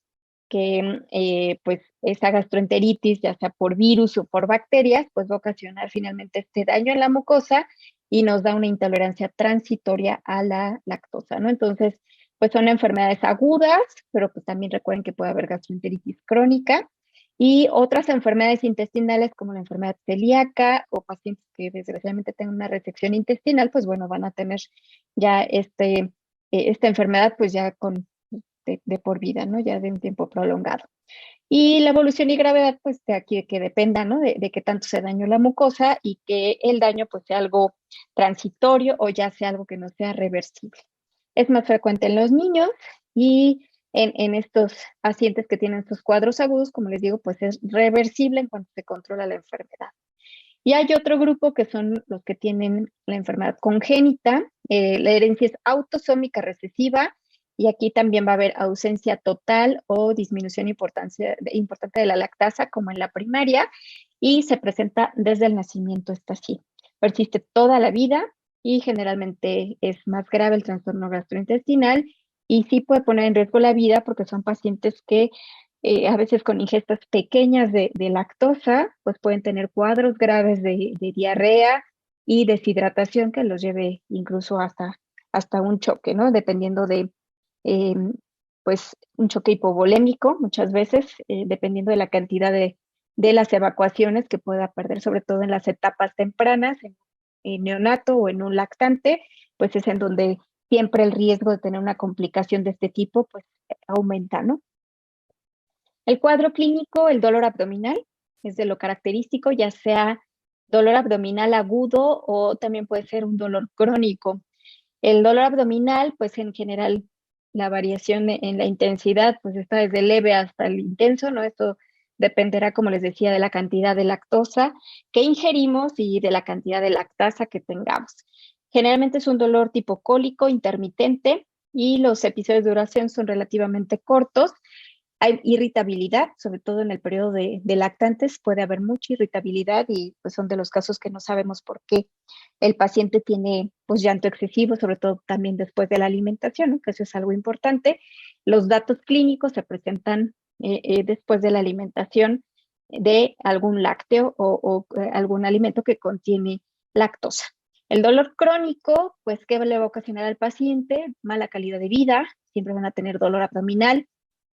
que pues esa gastroenteritis, ya sea por virus o por bacterias, pues va a ocasionar finalmente este daño en la mucosa y nos da una intolerancia transitoria a la lactosa, ¿no? Entonces, pues son enfermedades agudas, pero pues también recuerden que puede haber gastroenteritis crónica y otras enfermedades intestinales como la enfermedad celíaca o pacientes que desgraciadamente tengan una resección intestinal, pues bueno, van a tener ya esta enfermedad pues ya de por vida, ¿no? Ya de un tiempo prolongado. Y la evolución y gravedad, pues de aquí que dependa, ¿no? De qué tanto se dañó la mucosa y que el daño pues sea algo transitorio o ya sea algo que no sea reversible. Es más frecuente en los niños y en estos pacientes que tienen estos cuadros agudos, como les digo, pues es reversible en cuanto se controla la enfermedad. Y hay otro grupo que son los que tienen la enfermedad congénita. La herencia es autosómica recesiva y aquí también va a haber ausencia total o disminución importante de la lactasa como en la primaria y se presenta desde el nacimiento, está así. Persiste toda la vida y generalmente es más grave el trastorno gastrointestinal y sí puede poner en riesgo la vida porque son pacientes que a veces con ingestas pequeñas de lactosa, pues pueden tener cuadros graves de diarrea y deshidratación que los lleve incluso hasta un choque, ¿no? Dependiendo de pues un choque hipovolémico muchas veces, dependiendo de la cantidad de las evacuaciones que pueda perder, sobre todo en las etapas tempranas, en neonato o en un lactante, pues es en donde siempre el riesgo de tener una complicación de este tipo pues aumenta, ¿no? El cuadro clínico, el dolor abdominal, es de lo característico, ya sea dolor abdominal agudo o también puede ser un dolor crónico. El dolor abdominal, pues en general la variación en la intensidad, pues está desde leve hasta el intenso, ¿no? Esto dependerá, como les decía, de la cantidad de lactosa que ingerimos y de la cantidad de lactasa que tengamos. Generalmente es un dolor tipo cólico, intermitente, y los episodios de duración son relativamente cortos. Hay irritabilidad, sobre todo en el periodo de lactantes, puede haber mucha irritabilidad y pues son de los casos que no sabemos por qué el paciente tiene pues llanto excesivo, sobre todo también después de la alimentación, ¿no? Que eso es algo importante. Los datos clínicos se presentan después de la alimentación de algún lácteo o algún alimento que contiene lactosa. El dolor crónico, pues, ¿qué le va a ocasionar al paciente? Mala calidad de vida, siempre van a tener dolor abdominal,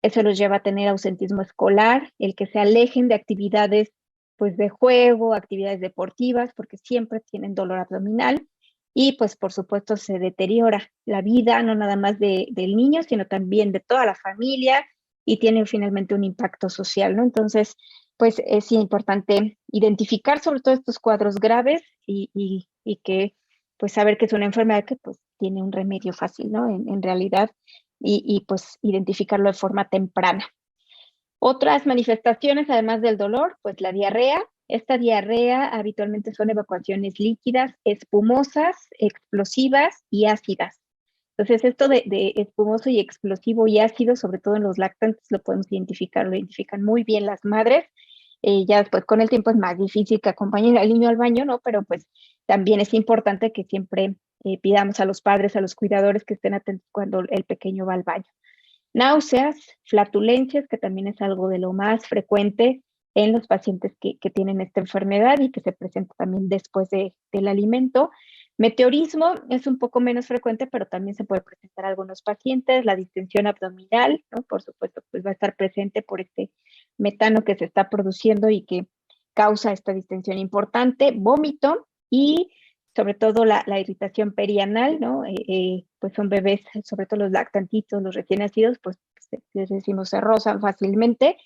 eso los lleva a tener ausentismo escolar, el que se alejen de actividades pues de juego, actividades deportivas, porque siempre tienen dolor abdominal y pues por supuesto se deteriora la vida, no nada más del niño, sino también de toda la familia y tiene finalmente un impacto social, ¿no? Entonces, pues es importante identificar sobre todo estos cuadros graves y que pues saber que es una enfermedad que pues tiene un remedio fácil, ¿no? En realidad pues identificarlo de forma temprana. Otras manifestaciones, además del dolor, pues la diarrea. Esta diarrea habitualmente son evacuaciones líquidas, espumosas, explosivas y ácidas. Entonces, esto de espumoso y explosivo y ácido, sobre todo en los lactantes, lo podemos identificar, lo identifican muy bien las madres. Ya después con el tiempo es más difícil que acompañen al niño al baño, ¿no? Pero pues también es importante que siempre pidamos a los padres, a los cuidadores que estén atentos cuando el pequeño va al baño. Náuseas, flatulencias, que también es algo de lo más frecuente en los pacientes que tienen esta enfermedad y que se presenta también después del alimento. Meteorismo es un poco menos frecuente, pero también se puede presentar en algunos pacientes. La distensión abdominal, ¿no? Por supuesto, pues va a estar presente por este metano que se está produciendo y que causa esta distensión importante. Vómito y sobre todo la irritación perianal, ¿no? Pues son bebés, sobre todo los lactantitos, los recién nacidos, pues les decimos se rozan fácilmente,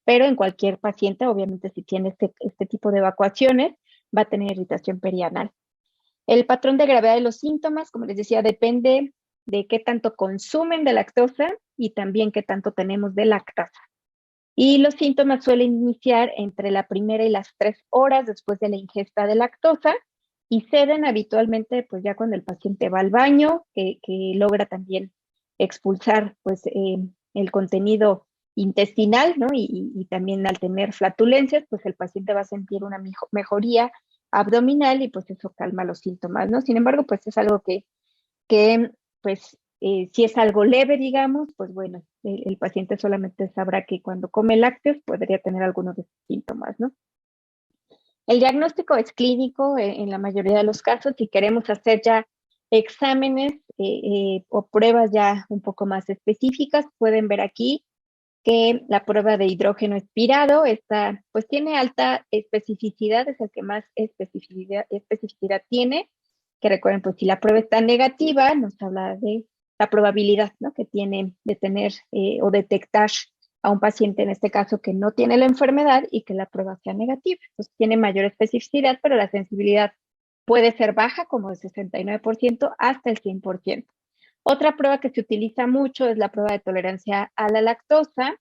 pero en cualquier paciente, obviamente si tiene este tipo de evacuaciones, va a tener irritación perianal. El patrón de gravedad de los síntomas, como les decía, depende de qué tanto consumen de lactosa y también qué tanto tenemos de lactasa. Y los síntomas suelen iniciar entre la primera y las 3 horas después de la ingesta de lactosa y ceden habitualmente pues ya cuando el paciente va al baño, que logra también expulsar pues el contenido intestinal, ¿no? Y también al tener flatulencias, pues el paciente va a sentir una mejoría abdominal y pues eso calma los síntomas, ¿no? Sin embargo, pues es algo que pues si es algo leve, digamos, pues bueno, el paciente solamente sabrá que cuando come lácteos podría tener algunos de estos síntomas, ¿no? El diagnóstico es clínico en la mayoría de los casos. Si queremos hacer ya exámenes o pruebas ya un poco más específicas, pueden ver aquí que la prueba de hidrógeno expirado está, pues tiene alta especificidad, es el que más especificidad tiene, que recuerden, pues si la prueba está negativa, nos habla de la probabilidad, ¿no? Que tiene de tener o detectar a un paciente, en este caso, que no tiene la enfermedad y que la prueba sea negativa. Entonces tiene mayor especificidad, pero la sensibilidad puede ser baja, como de 69% hasta el 100%. Otra prueba que se utiliza mucho es la prueba de tolerancia a la lactosa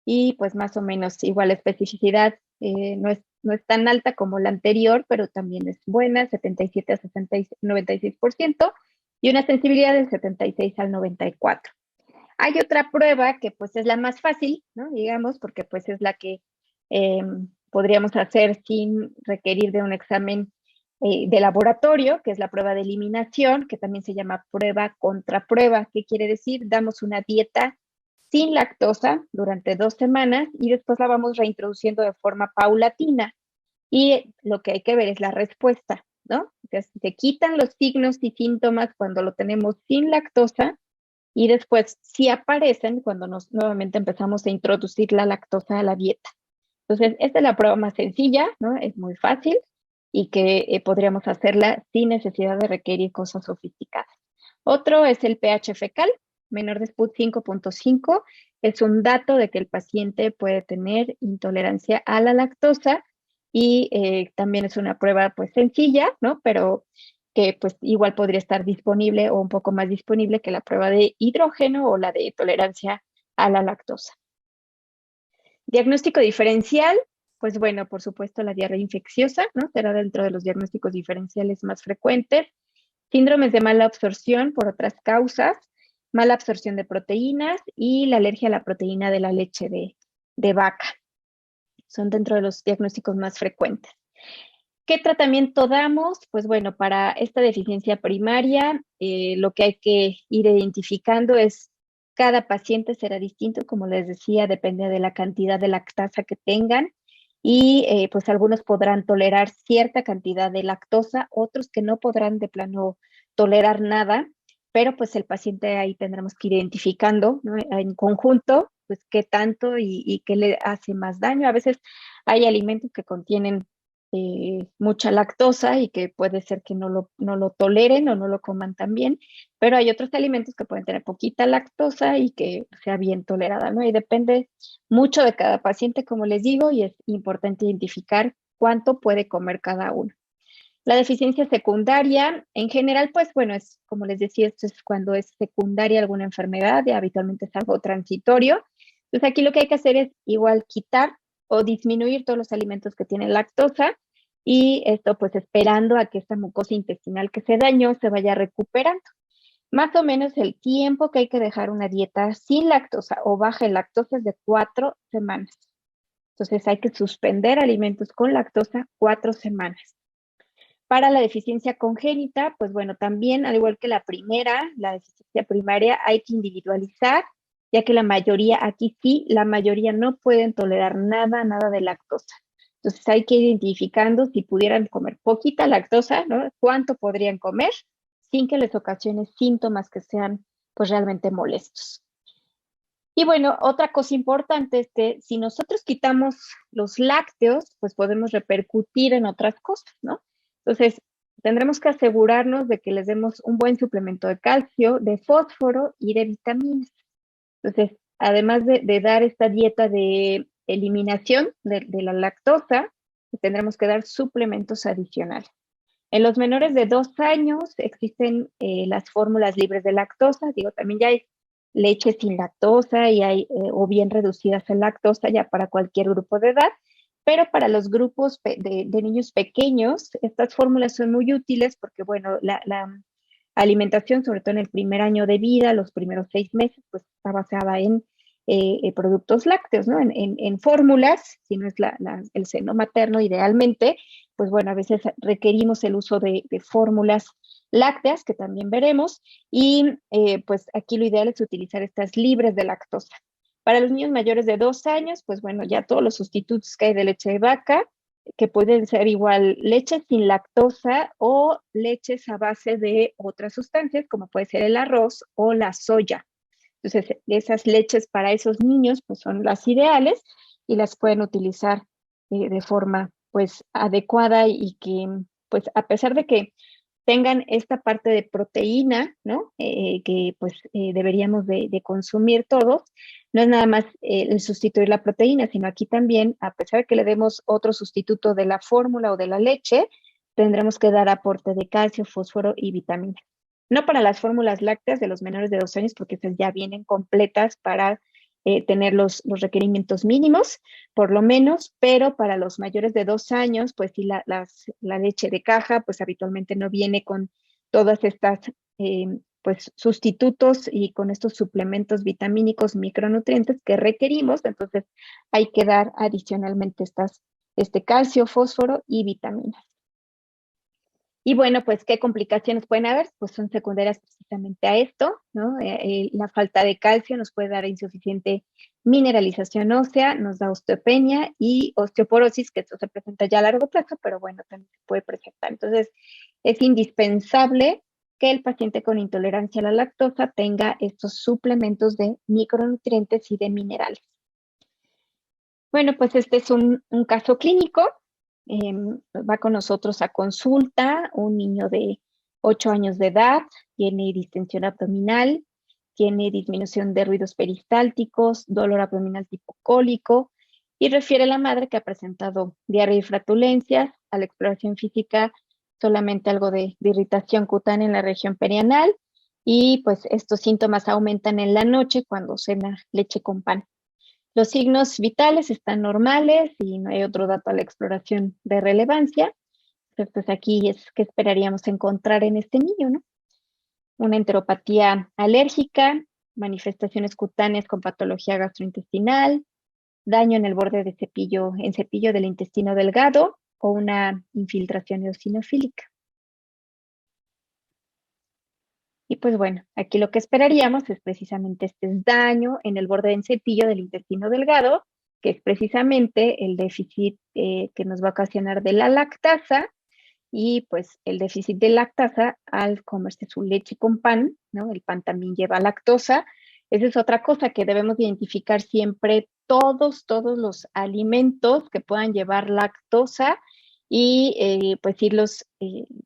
y pues más o menos igual la especificidad no es tan alta como la anterior, pero también es buena, 77 a 96% y una sensibilidad del 76 al 94. Hay otra prueba que pues es la más fácil, ¿no? Digamos, porque pues es la que eh, podríamos hacer sin requerir de un examen de laboratorio, que es la prueba de eliminación, que también se llama prueba contra prueba. ¿Qué quiere decir? Damos una dieta sin lactosa durante 2 semanas y después la vamos reintroduciendo de forma paulatina. Y lo que hay que ver es la respuesta, ¿no? Entonces, se quitan los signos y síntomas cuando lo tenemos sin lactosa y después sí aparecen cuando nuevamente empezamos a introducir la lactosa a la dieta. Entonces, esta es la prueba más sencilla, ¿no? Es muy fácil y que podríamos hacerla sin necesidad de requerir cosas sofisticadas. Otro es el pH fecal, menor de SPUT 5.5. Es un dato de que el paciente puede tener intolerancia a la lactosa y también es una prueba pues sencilla, ¿no? Pero que pues igual podría estar disponible o un poco más disponible que la prueba de hidrógeno o la de tolerancia a la lactosa. Diagnóstico diferencial, pues bueno, por supuesto la diarrea infecciosa, ¿no? Será dentro de los diagnósticos diferenciales más frecuentes. Síndromes de mala absorción por otras causas, mala absorción de proteínas y la alergia a la proteína de la leche de vaca. Son dentro de los diagnósticos más frecuentes. ¿Qué tratamiento damos? Pues bueno, para esta deficiencia primaria, lo que hay que ir identificando es cada paciente será distinto, como les decía, depende de la cantidad de lactasa que tengan y pues algunos podrán tolerar cierta cantidad de lactosa, otros que no podrán de plano tolerar nada, pero pues el paciente ahí tendremos que ir identificando, ¿no? En conjunto, pues qué tanto y qué le hace más daño. A veces hay alimentos que contienen mucha lactosa y que puede ser que no lo toleren o no lo coman tan bien, pero hay otros alimentos que pueden tener poquita lactosa y que sea bien tolerada, ¿no? Y depende mucho de cada paciente, como les digo, y es importante identificar cuánto puede comer cada uno. La deficiencia secundaria, en general, pues bueno, es como les decía, esto es cuando es secundaria alguna enfermedad, y habitualmente es algo transitorio. Entonces aquí lo que hay que hacer es igual quitar o disminuir todos los alimentos que tienen lactosa y esto pues esperando a que esta mucosa intestinal que se dañó se vaya recuperando. Más o menos el tiempo que hay que dejar una dieta sin lactosa o baja en lactosa es de 4 semanas. Entonces hay que suspender alimentos con lactosa 4 semanas. Para la deficiencia congénita, pues bueno, también al igual que la primera, la deficiencia primaria, hay que individualizar, ya que la mayoría, aquí sí, la mayoría no pueden tolerar nada de lactosa. Entonces hay que ir identificando si pudieran comer poquita lactosa, ¿no? Cuánto podrían comer sin que les ocasione síntomas que sean pues realmente molestos. Y bueno, otra cosa importante es que si nosotros quitamos los lácteos, pues podemos repercutir en otras cosas, ¿no? Entonces, tendremos que asegurarnos de que les demos un buen suplemento de calcio, de fósforo y de vitaminas. Entonces, además de dar esta dieta de eliminación de la lactosa, pues tendremos que dar suplementos adicionales. En los menores de 2 años existen las fórmulas libres de lactosa, digo, también ya hay leche sin lactosa y hay o bien reducidas en lactosa ya para cualquier grupo de edad, pero para los grupos de niños pequeños, estas fórmulas son muy útiles porque, bueno, la alimentación, sobre todo en el primer año de vida, los primeros 6 meses, pues está basada en productos lácteos, ¿no? En fórmulas, si no es el seno materno idealmente, pues bueno, a veces requerimos el uso de fórmulas lácteas, que también veremos, y pues aquí lo ideal es utilizar estas libres de lactosa. Para los niños mayores de 2 años, pues bueno, ya todos los sustitutos que hay de leche de vaca, que pueden ser igual leches sin lactosa o leches a base de otras sustancias, como puede ser el arroz o la soya. Entonces, esas leches para esos niños pues son las ideales y las pueden utilizar de forma pues adecuada y que pues a pesar de que tengan esta parte de proteína, ¿no? Que pues deberíamos de consumir todos, no es nada más el sustituir la proteína, sino aquí también, a pesar de que le demos otro sustituto de la fórmula o de la leche, tendremos que dar aporte de calcio, fósforo y vitaminas. No para las fórmulas lácteas de los menores de 2 años, porque esas ya vienen completas para tener los requerimientos mínimos, por lo menos, pero para los mayores de 2 años, pues sí, la leche de caja, pues habitualmente no viene con todas estas, pues, sustitutos y con estos suplementos vitamínicos, micronutrientes que requerimos, entonces hay que dar adicionalmente este calcio, fósforo y vitaminas. Y bueno, pues, ¿qué complicaciones pueden haber? Pues son secundarias precisamente a esto, ¿no? La falta de calcio nos puede dar insuficiente mineralización ósea, nos da osteopenia y osteoporosis, que esto se presenta ya a largo plazo, pero bueno, también se puede presentar. Entonces, es indispensable que el paciente con intolerancia a la lactosa tenga estos suplementos de micronutrientes y de minerales. Bueno, pues este es un caso clínico. Va con nosotros a consulta un niño de 8 años de edad, tiene distensión abdominal, tiene disminución de ruidos peristálticos, dolor abdominal tipo cólico, y refiere a la madre que ha presentado diarrea y flatulencias. A la exploración física solamente algo de irritación cutánea en la región perianal, y pues estos síntomas aumentan en la noche cuando cena leche con pan. Los signos vitales están normales y no hay otro dato a la exploración de relevancia. Entonces, pues aquí es que esperaríamos encontrar en este niño, ¿no? Una enteropatía alérgica, manifestaciones cutáneas con patología gastrointestinal, daño en el borde de cepillo del intestino delgado o una infiltración eosinofílica. Y pues bueno, aquí lo que esperaríamos es precisamente este daño en el borde del cepillo del intestino delgado, que es precisamente el déficit que nos va a ocasionar de la lactasa, y pues el déficit de lactasa al comerse su leche con pan, ¿no? El pan también lleva lactosa. Esa es otra cosa que debemos identificar siempre, todos los alimentos que puedan llevar lactosa, y pues irlos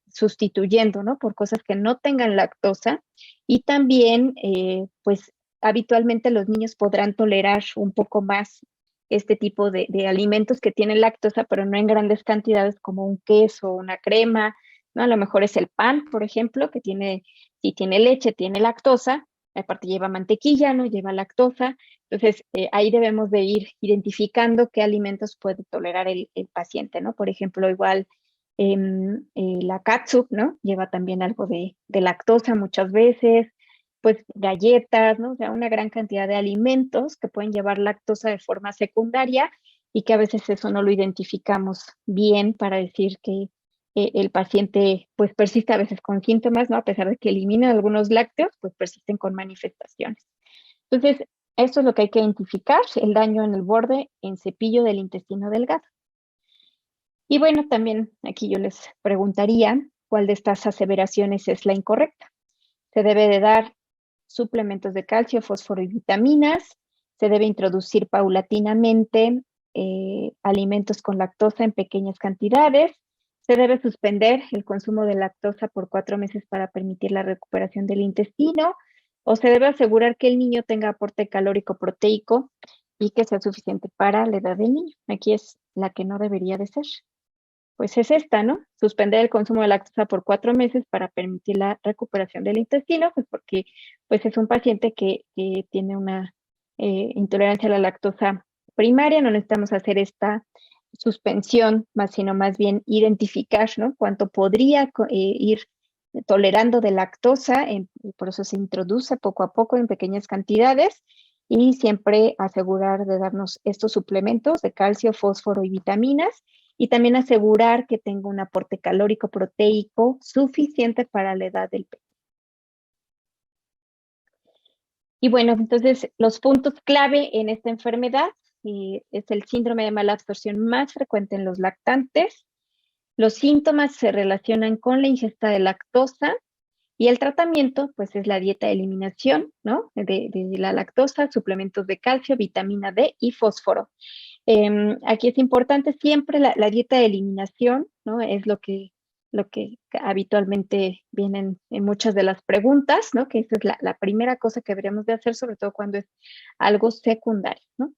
sustituyendo, ¿no? Por cosas que no tengan lactosa. Y también, pues habitualmente los niños podrán tolerar un poco más este tipo de alimentos que tienen lactosa, pero no en grandes cantidades, como un queso, una crema, ¿no? A lo mejor es el pan, por ejemplo, que si tiene leche, tiene lactosa, aparte lleva mantequilla, ¿no? Lleva lactosa. Entonces, ahí debemos de ir identificando qué alimentos puede tolerar el paciente, ¿no? Por ejemplo, igual la catsup, ¿no? Lleva también algo de lactosa muchas veces, pues galletas, ¿no? O sea, una gran cantidad de alimentos que pueden llevar lactosa de forma secundaria, y que a veces eso no lo identificamos bien para decir que el paciente pues persiste a veces con síntomas, ¿no? A pesar de que elimina algunos lácteos, pues persisten con manifestaciones. Entonces, esto es lo que hay que identificar, el daño en el borde en cepillo del intestino delgado. Y bueno, también aquí yo les preguntaría cuál de estas aseveraciones es la incorrecta. Se debe de dar suplementos de calcio, fósforo y vitaminas. Se debe introducir paulatinamente alimentos con lactosa en pequeñas cantidades. Se debe suspender el consumo de lactosa por 4 meses para permitir la recuperación del intestino. O se debe asegurar que el niño tenga aporte calórico proteico y que sea suficiente para la edad del niño. Aquí es la que no debería de ser. Pues es esta, ¿no? Suspender el consumo de lactosa por 4 meses para permitir la recuperación del intestino, pues porque pues es un paciente que tiene una intolerancia a la lactosa primaria. No necesitamos hacer esta suspensión, sino más bien identificar, ¿no? Cuánto podría ir tolerando de lactosa, por eso se introduce poco a poco en pequeñas cantidades, y siempre asegurar de darnos estos suplementos de calcio, fósforo y vitaminas, y también asegurar que tenga un aporte calórico proteico suficiente para la edad del pequeño. Y bueno, entonces los puntos clave en esta enfermedad es el síndrome de mala absorción más frecuente en los lactantes. Los síntomas se relacionan con la ingesta de lactosa, y el tratamiento pues es la dieta de eliminación, ¿no? de la lactosa, suplementos de calcio, vitamina D y fósforo. Aquí es importante siempre la dieta de eliminación, ¿no? Es lo que habitualmente vienen en muchas de las preguntas, ¿no? Que esa es la primera cosa que deberíamos de hacer, sobre todo cuando es algo secundario, ¿no?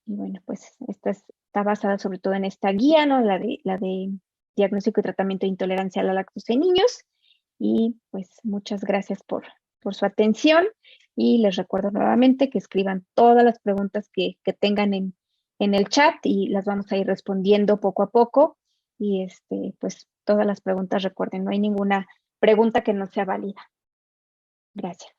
Y bueno, pues está basada sobre todo en esta guía, ¿no? La de diagnóstico y tratamiento de intolerancia a la lactosa en niños. Y pues muchas gracias por su atención, y les recuerdo nuevamente que escriban todas las preguntas que tengan en el chat, y las vamos a ir respondiendo poco a poco. Y pues todas las preguntas, recuerden, no hay ninguna pregunta que no sea válida. Gracias.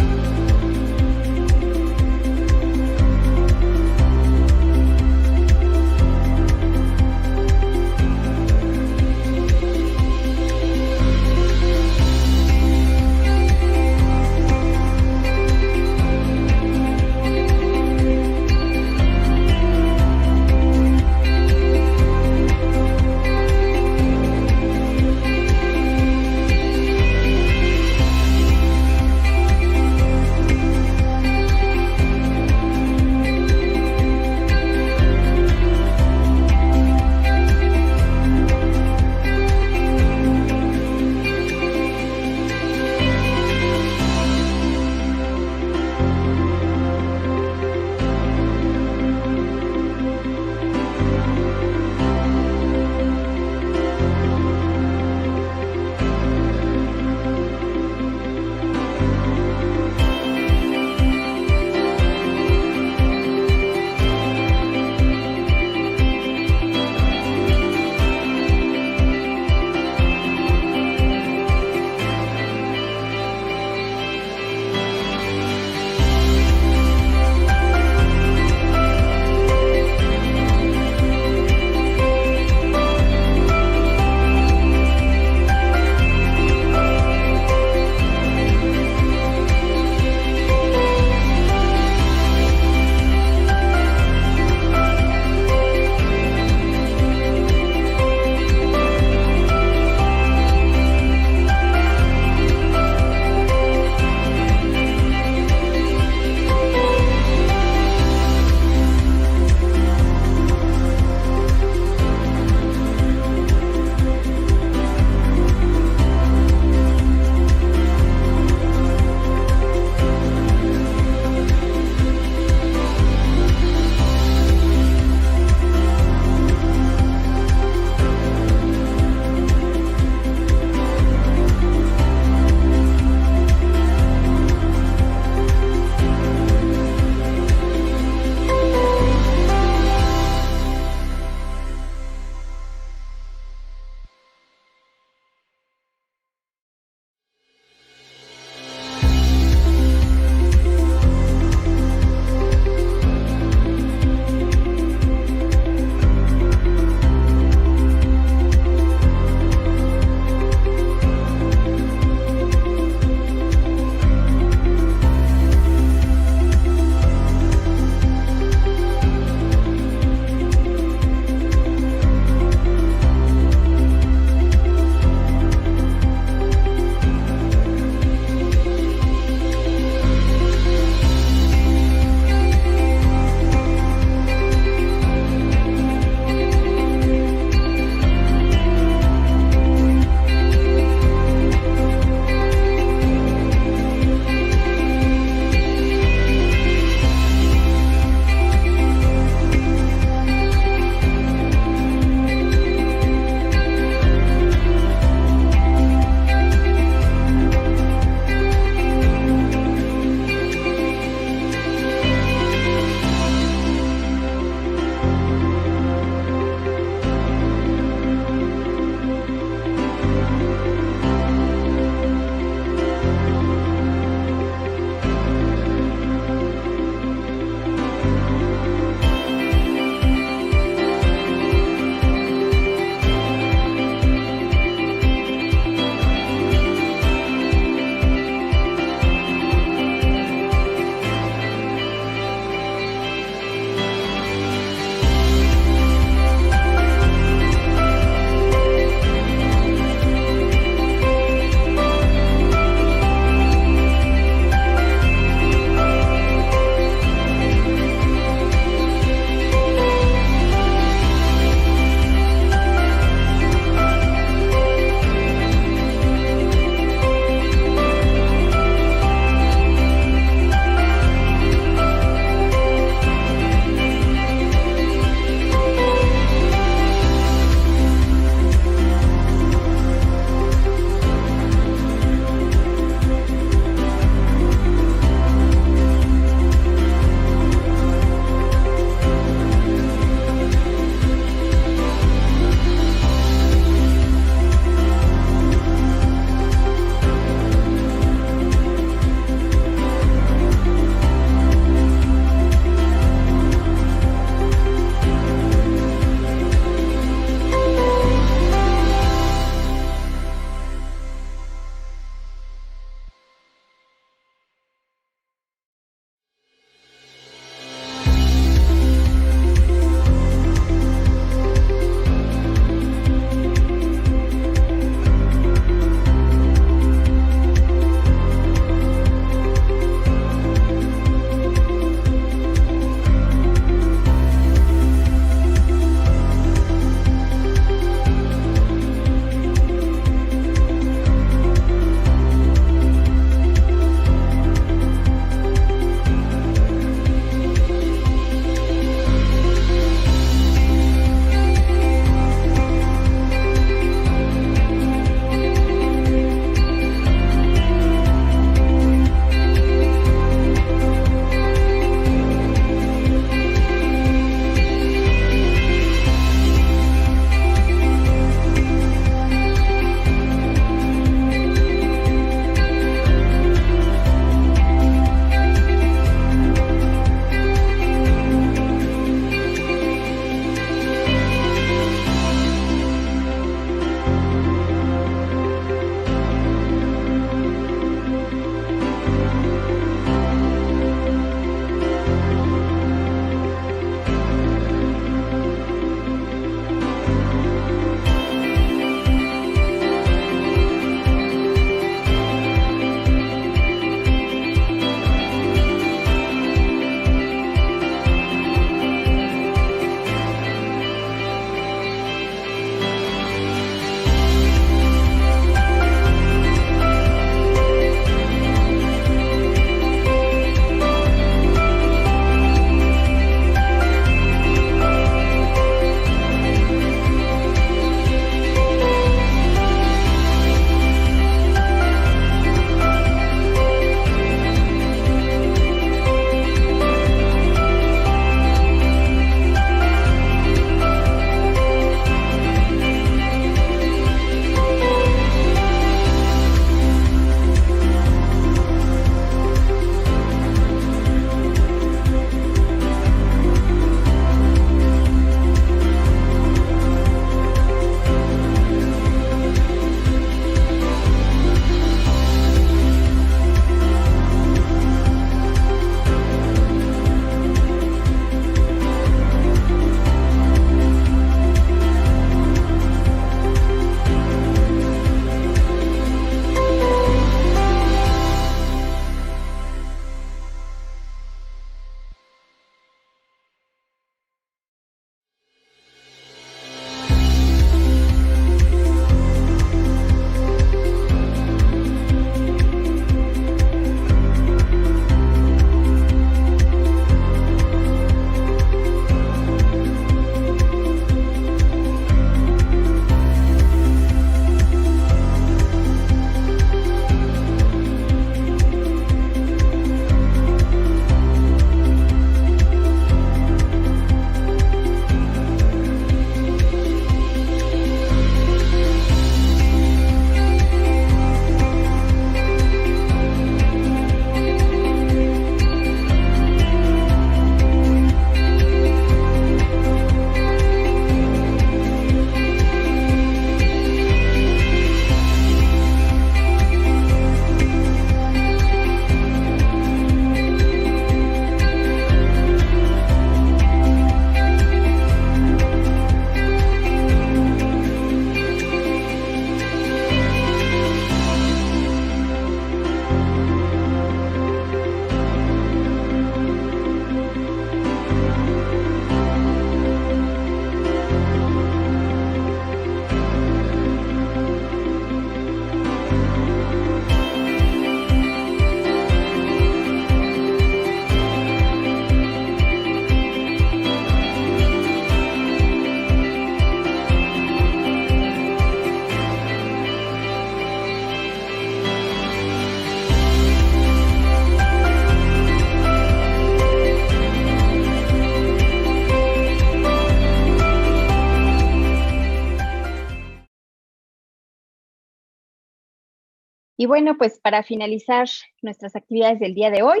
Y bueno, pues para finalizar nuestras actividades del día de hoy,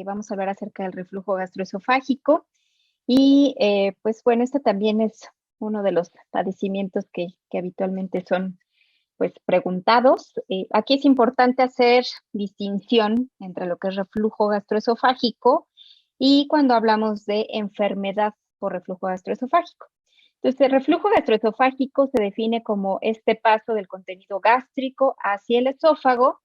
vamos a hablar acerca del reflujo gastroesofágico. Y pues bueno, este también es uno de los padecimientos que habitualmente son pues preguntados. Aquí es importante hacer distinción entre lo que es reflujo gastroesofágico y cuando hablamos de enfermedad por reflujo gastroesofágico. Entonces, el reflujo gastroesofágico se define como este paso del contenido gástrico hacia el esófago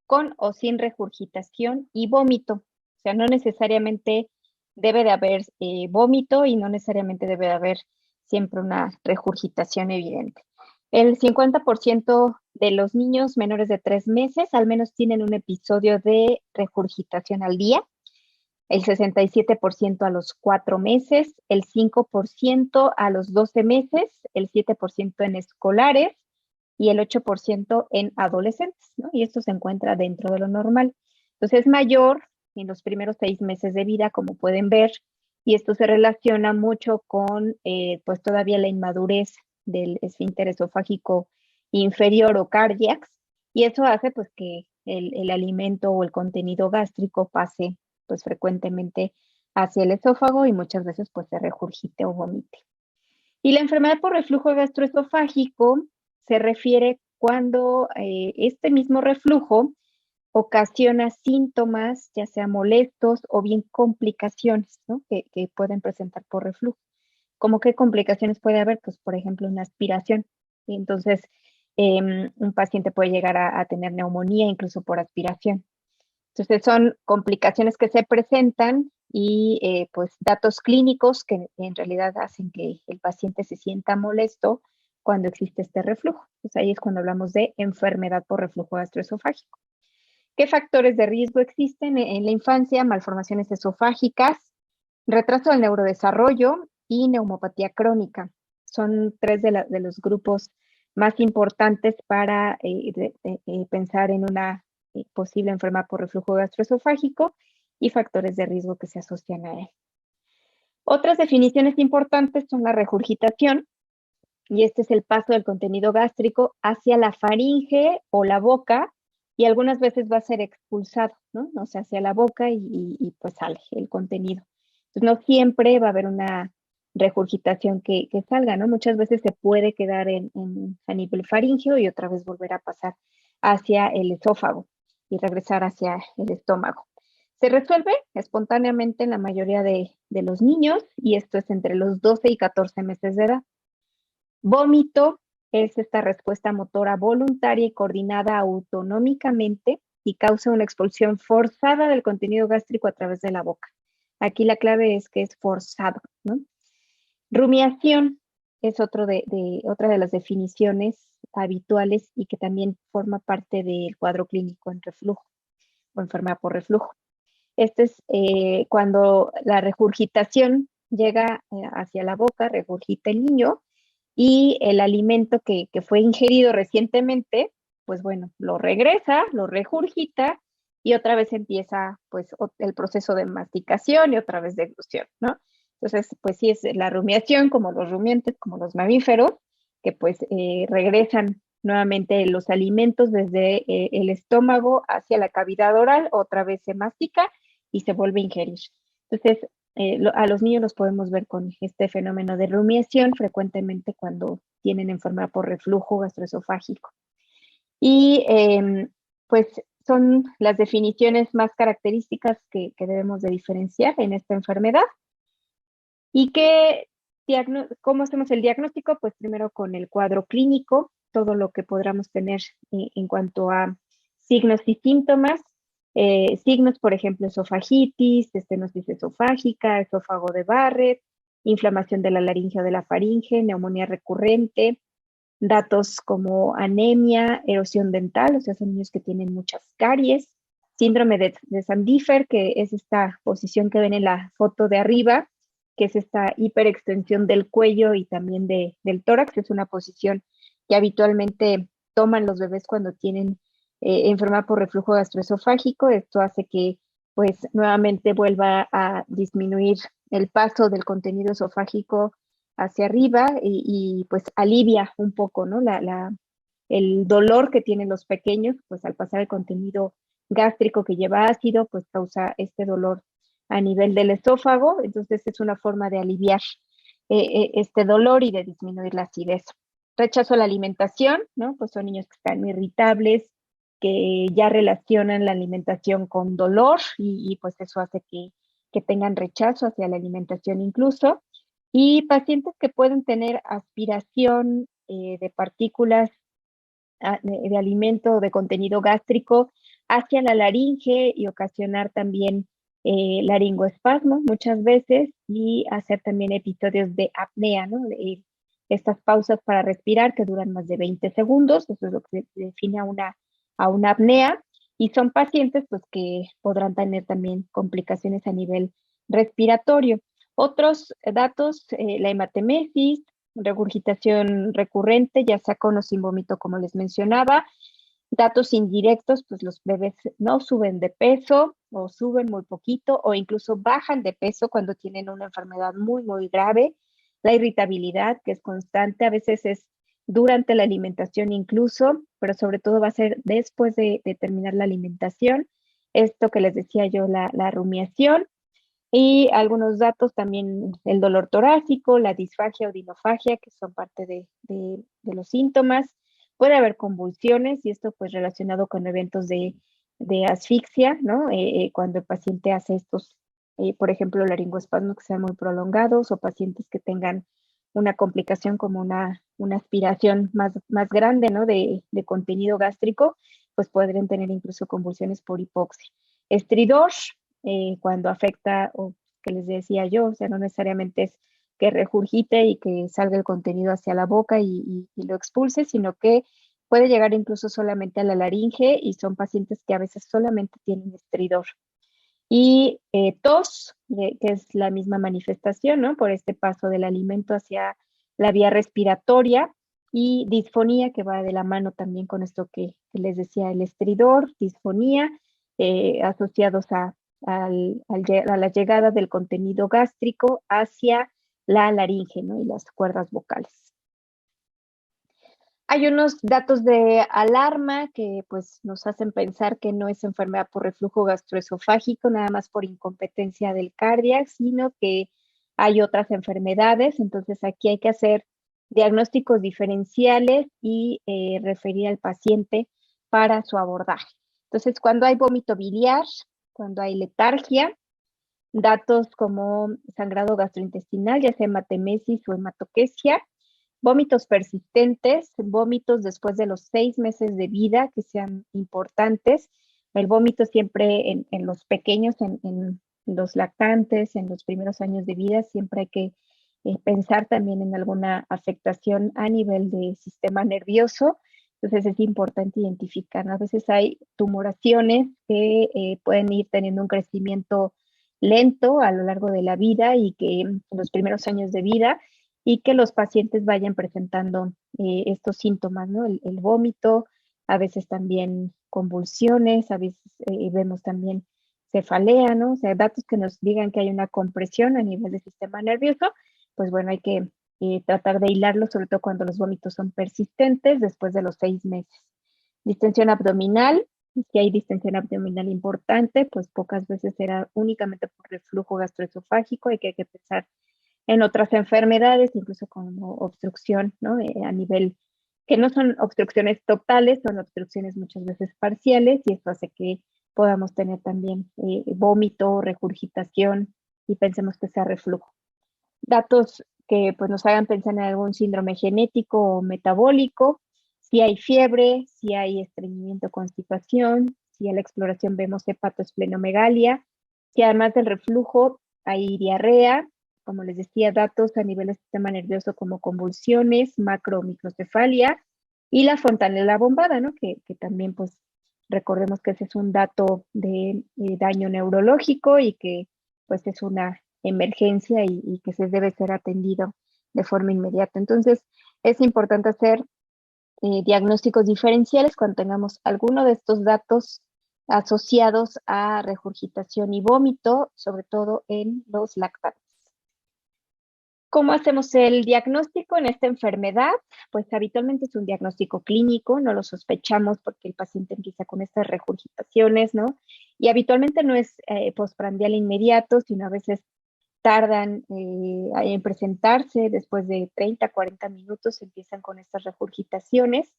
con o sin regurgitación y vómito. O sea, no necesariamente debe de haber vómito y no necesariamente debe de haber siempre una regurgitación evidente. El 50% de los niños menores de 3 meses al menos tienen un episodio de regurgitación al día, el 67% a los 4 meses, el 5% a los 12 meses, el 7% en escolares y el 8% en adolescentes, ¿no? Y esto se encuentra dentro de lo normal. Entonces es mayor en los primeros 6 meses de vida, como pueden ver, y esto se relaciona mucho con pues todavía la inmadurez del esfínter esofágico inferior o cardiac, y eso hace pues que el alimento o el contenido gástrico pase pues frecuentemente hacia el esófago y muchas veces pues se regurgite o vomite. Y la enfermedad por reflujo gastroesofágico se refiere cuando este mismo reflujo ocasiona síntomas, ya sea molestos o bien complicaciones, ¿no? que pueden presentar por reflujo. ¿Cómo qué complicaciones puede haber? Pues, por ejemplo, una aspiración. Y entonces, un paciente puede llegar a tener neumonía incluso por aspiración. Entonces, son complicaciones que se presentan y pues datos clínicos que en realidad hacen que el paciente se sienta molesto cuando existe este reflujo. Pues ahí es cuando hablamos de enfermedad por reflujo gastroesofágico. ¿Qué factores de riesgo existen en la infancia? Malformaciones esofágicas, retraso del neurodesarrollo y neumopatía crónica. Son tres de los grupos más importantes para pensar en una posible enfermedad por reflujo gastroesofágico y factores de riesgo que se asocian a él. Otras definiciones importantes son la regurgitación, y este es el paso del contenido gástrico hacia la faringe o la boca, y algunas veces va a ser expulsado, ¿no? O sea, hacia la boca y pues sale el contenido. Entonces, no siempre va a haber una regurgitación que salga, ¿no? Muchas veces se puede quedar a nivel faríngeo y otra vez volver a pasar hacia el esófago y regresar hacia el estómago. Se resuelve espontáneamente en la mayoría de los niños, y esto es entre los 12 y 14 meses de edad. Vómito es esta respuesta motora voluntaria y coordinada autonómicamente y causa una expulsión forzada del contenido gástrico a través de la boca. Aquí la clave es que es forzado, ¿no? Rumiación es otra de las definiciones habituales y que también forma parte del cuadro clínico en reflujo o enfermedad por reflujo. Este es cuando la regurgitación llega hacia la boca, regurgita el niño, y el alimento que fue ingerido recientemente, pues bueno, lo regresa, lo regurgita y otra vez empieza pues el proceso de masticación y otra vez deglución, ¿no? Entonces, pues sí es la rumiación, como los rumiantes, como los mamíferos, que pues regresan nuevamente los alimentos desde el estómago hacia la cavidad oral, otra vez se mastica y se vuelve a ingerir. Entonces, a los niños los podemos ver con este fenómeno de rumiación frecuentemente cuando tienen enfermedad por reflujo gastroesofágico. Y pues son las definiciones más características que debemos de diferenciar en esta enfermedad. ¿Y cómo hacemos el diagnóstico? Pues primero con el cuadro clínico, todo lo que podamos tener en cuanto a signos y síntomas. Signos, por ejemplo, esofagitis, estenosis esofágica, esófago de Barrett, inflamación de la laringe o de la faringe, neumonía recurrente, datos como anemia, erosión dental, o sea, son niños que tienen muchas caries, síndrome de Sandifer, que es esta posición que ven en la foto de arriba, que es esta hiperextensión del cuello y también del tórax, es una posición que habitualmente toman los bebés cuando tienen enfermedad por reflujo gastroesofágico. Esto hace que pues nuevamente vuelva a disminuir el paso del contenido esofágico hacia arriba y pues alivia un poco, ¿no? El dolor que tienen los pequeños, pues al pasar el contenido gástrico que lleva ácido, pues causa este dolor a nivel del esófago. Entonces es una forma de aliviar este dolor y de disminuir la acidez. Rechazo a la alimentación, ¿no? Pues son niños que están irritables, que ya relacionan la alimentación con dolor y pues eso hace que tengan rechazo hacia la alimentación incluso. Y pacientes que pueden tener aspiración de partículas de alimento o de contenido gástrico hacia la laringe y ocasionar también laringoespasmos muchas veces y hacer también episodios de apnea, ¿no? Estas pausas para respirar que duran más de 20 segundos, eso es lo que se define a una apnea, y son pacientes pues que podrán tener también complicaciones a nivel respiratorio. Otros datos, la hematemesis, regurgitación recurrente, ya sea con o sin vómito, como les mencionaba. Datos indirectos, pues los bebés no suben de peso o suben muy poquito o incluso bajan de peso cuando tienen una enfermedad muy, muy grave. La irritabilidad, que es constante, a veces es durante la alimentación incluso, pero sobre todo va a ser después de terminar la alimentación. Esto que les decía yo, la rumiación. Y algunos datos también, el dolor torácico, la disfagia o dinofagia, que son parte de los síntomas. Puede haber convulsiones y esto pues relacionado con eventos de asfixia, ¿no? Cuando el paciente hace estos por ejemplo, laringoespasmos que sean muy prolongados o pacientes que tengan una complicación como una aspiración más grande, ¿no? De contenido gástrico, pues podrían tener incluso convulsiones por hipoxia. Estridor, cuando afecta, o que les decía yo, o sea, no necesariamente es que regurgite y que salga el contenido hacia la boca y lo expulse, sino que puede llegar incluso solamente a la laringe y son pacientes que a veces solamente tienen estridor. Y tos, que es la misma manifestación, ¿no? Por este paso del alimento hacia la vía respiratoria, y disfonía, que va de la mano también con esto que les decía, el estridor, disfonía, asociados a la llegada del contenido gástrico hacia la laringe, ¿no? Y las cuerdas vocales. Hay unos datos de alarma que pues nos hacen pensar que no es enfermedad por reflujo gastroesofágico, nada más por incompetencia del cardiac, sino que hay otras enfermedades. Entonces aquí hay que hacer diagnósticos diferenciales y referir al paciente para su abordaje. Entonces, cuando hay vómito biliar, cuando hay letargia, datos como sangrado gastrointestinal, ya sea hematemesis o hematoquesia, vómitos persistentes, vómitos después de los 6 meses de vida que sean importantes. El vómito siempre en los pequeños, en los lactantes, en los primeros años de vida, siempre hay que pensar también en alguna afectación a nivel del sistema nervioso. Entonces es importante identificar, ¿no? A veces hay tumoraciones que pueden ir teniendo un crecimiento lento a lo largo de la vida y que en los primeros años de vida, y que los pacientes vayan presentando estos síntomas, ¿no? El vómito, a veces también convulsiones, a veces vemos también cefalea, ¿no? O sea, datos que nos digan que hay una compresión a nivel del sistema nervioso, pues bueno, hay que tratar de hilarlo, sobre todo cuando los vómitos son persistentes después de los 6 meses. Distensión abdominal, si hay distensión abdominal importante, pues pocas veces será únicamente por reflujo gastroesofágico, hay que pensar en otras enfermedades, incluso como obstrucción, ¿no? A nivel que no son obstrucciones totales, son obstrucciones muchas veces parciales, y eso hace que podamos tener también vómito, regurgitación, y pensemos que sea reflujo. Datos que pues, nos hagan pensar en algún síndrome genético o metabólico, si hay fiebre, si hay estreñimiento, constipación, si a la exploración vemos hepatoesplenomegalia, si además del reflujo hay diarrea, como les decía, datos a nivel del sistema nervioso como convulsiones, macro o microcefalia, y la fontanela bombada, ¿no? Que también pues recordemos que ese es un dato de daño neurológico y que pues es una emergencia y que se debe ser atendido de forma inmediata. Entonces, es importante hacer diagnósticos diferenciales cuando tengamos alguno de estos datos asociados a regurgitación y vómito, sobre todo en los lactantes. ¿Cómo hacemos el diagnóstico en esta enfermedad? Pues habitualmente es un diagnóstico clínico, no lo sospechamos porque el paciente empieza con estas regurgitaciones, ¿no? Y habitualmente no es postprandial inmediato, sino a veces tardan en presentarse, después de 30, 40 minutos empiezan con estas regurgitaciones.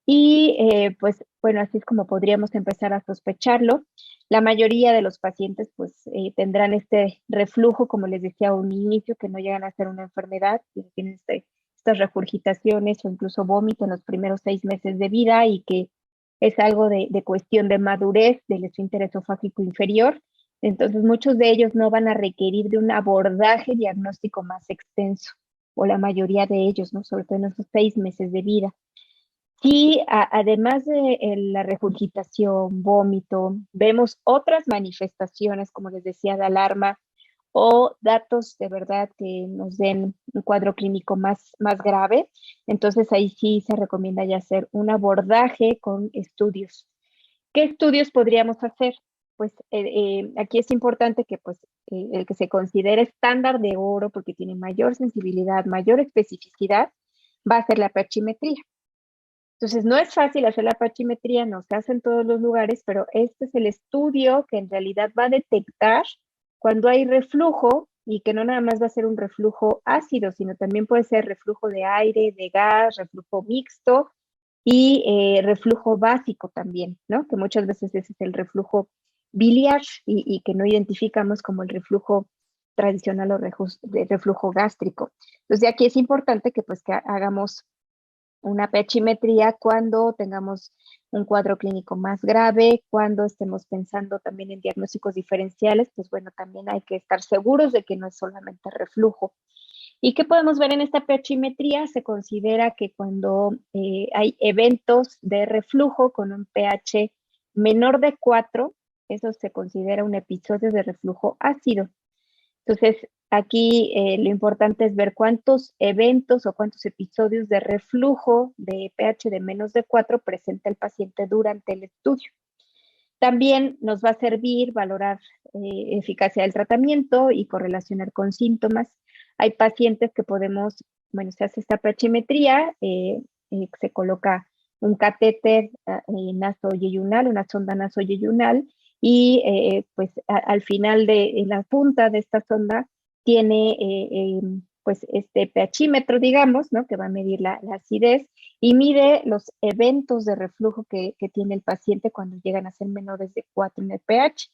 Y pues bueno, así es como podríamos empezar a sospecharlo. La mayoría de los pacientes pues tendrán este reflujo, como les decía a un inicio, que no llegan a ser una enfermedad, que tienen estas regurgitaciones o incluso vómito en los primeros 6 meses de vida, y que es algo de cuestión de madurez del esfínter esofágico inferior. Entonces muchos de ellos no van a requerir de un abordaje diagnóstico más extenso, o la mayoría de ellos, ¿no? Sobre todo en esos 6 meses de vida. Sí, además de la regurgitación, vómito, vemos otras manifestaciones, como les decía, de alarma, o datos de verdad que nos den un cuadro clínico más grave. Entonces ahí sí se recomienda ya hacer un abordaje con estudios. ¿Qué estudios podríamos hacer? Pues aquí es importante que pues, el que se considere estándar de oro, porque tiene mayor sensibilidad, mayor especificidad, va a ser la perchimetría. Entonces, no es fácil hacer la pachimetría, no se hace en todos los lugares, pero este es el estudio que en realidad va a detectar cuando hay reflujo, y que no nada más va a ser un reflujo ácido, sino también puede ser reflujo de aire, de gas, reflujo mixto y reflujo básico también, ¿no? Que muchas veces ese es el reflujo biliar y que no identificamos como el reflujo tradicional o de reflujo gástrico. Entonces, de aquí es importante que pues que hagamos una pechimetría cuando tengamos un cuadro clínico más grave, cuando estemos pensando también en diagnósticos diferenciales, pues bueno, también hay que estar seguros de que no es solamente reflujo. ¿Y qué podemos ver en esta pechimetría? Se considera que cuando hay eventos de reflujo con un pH menor de 4, eso se considera un episodio de reflujo ácido. Entonces, aquí lo importante es ver cuántos eventos o cuántos episodios de reflujo de pH de menos de 4 presenta el paciente durante el estudio. También nos va a servir valorar eficacia del tratamiento y correlacionar con síntomas. Hay pacientes que podemos, bueno, se hace esta pHimetría, se coloca un catéter nasoyeyunal, una sonda nasoyeyunal, y pues al final de la punta de esta sonda tiene pues este pHímetro, digamos, ¿no? Que va a medir la acidez y mide los eventos de reflujo que tiene el paciente cuando llegan a ser menores de 4 en el pH.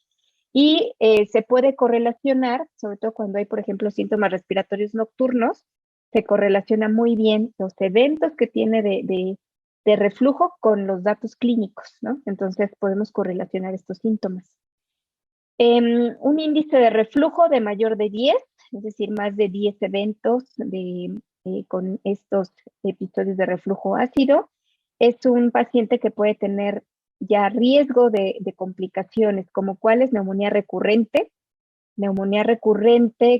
Y se puede correlacionar, sobre todo cuando hay, por ejemplo, síntomas respiratorios nocturnos, se correlaciona muy bien los eventos que tiene de reflujo con los datos clínicos, ¿no? Entonces podemos correlacionar estos síntomas. Un índice de reflujo de mayor de 10, es decir, más de 10 eventos con estos episodios de reflujo ácido, es un paciente que puede tener ya riesgo de complicaciones, como cuál es neumonía recurrente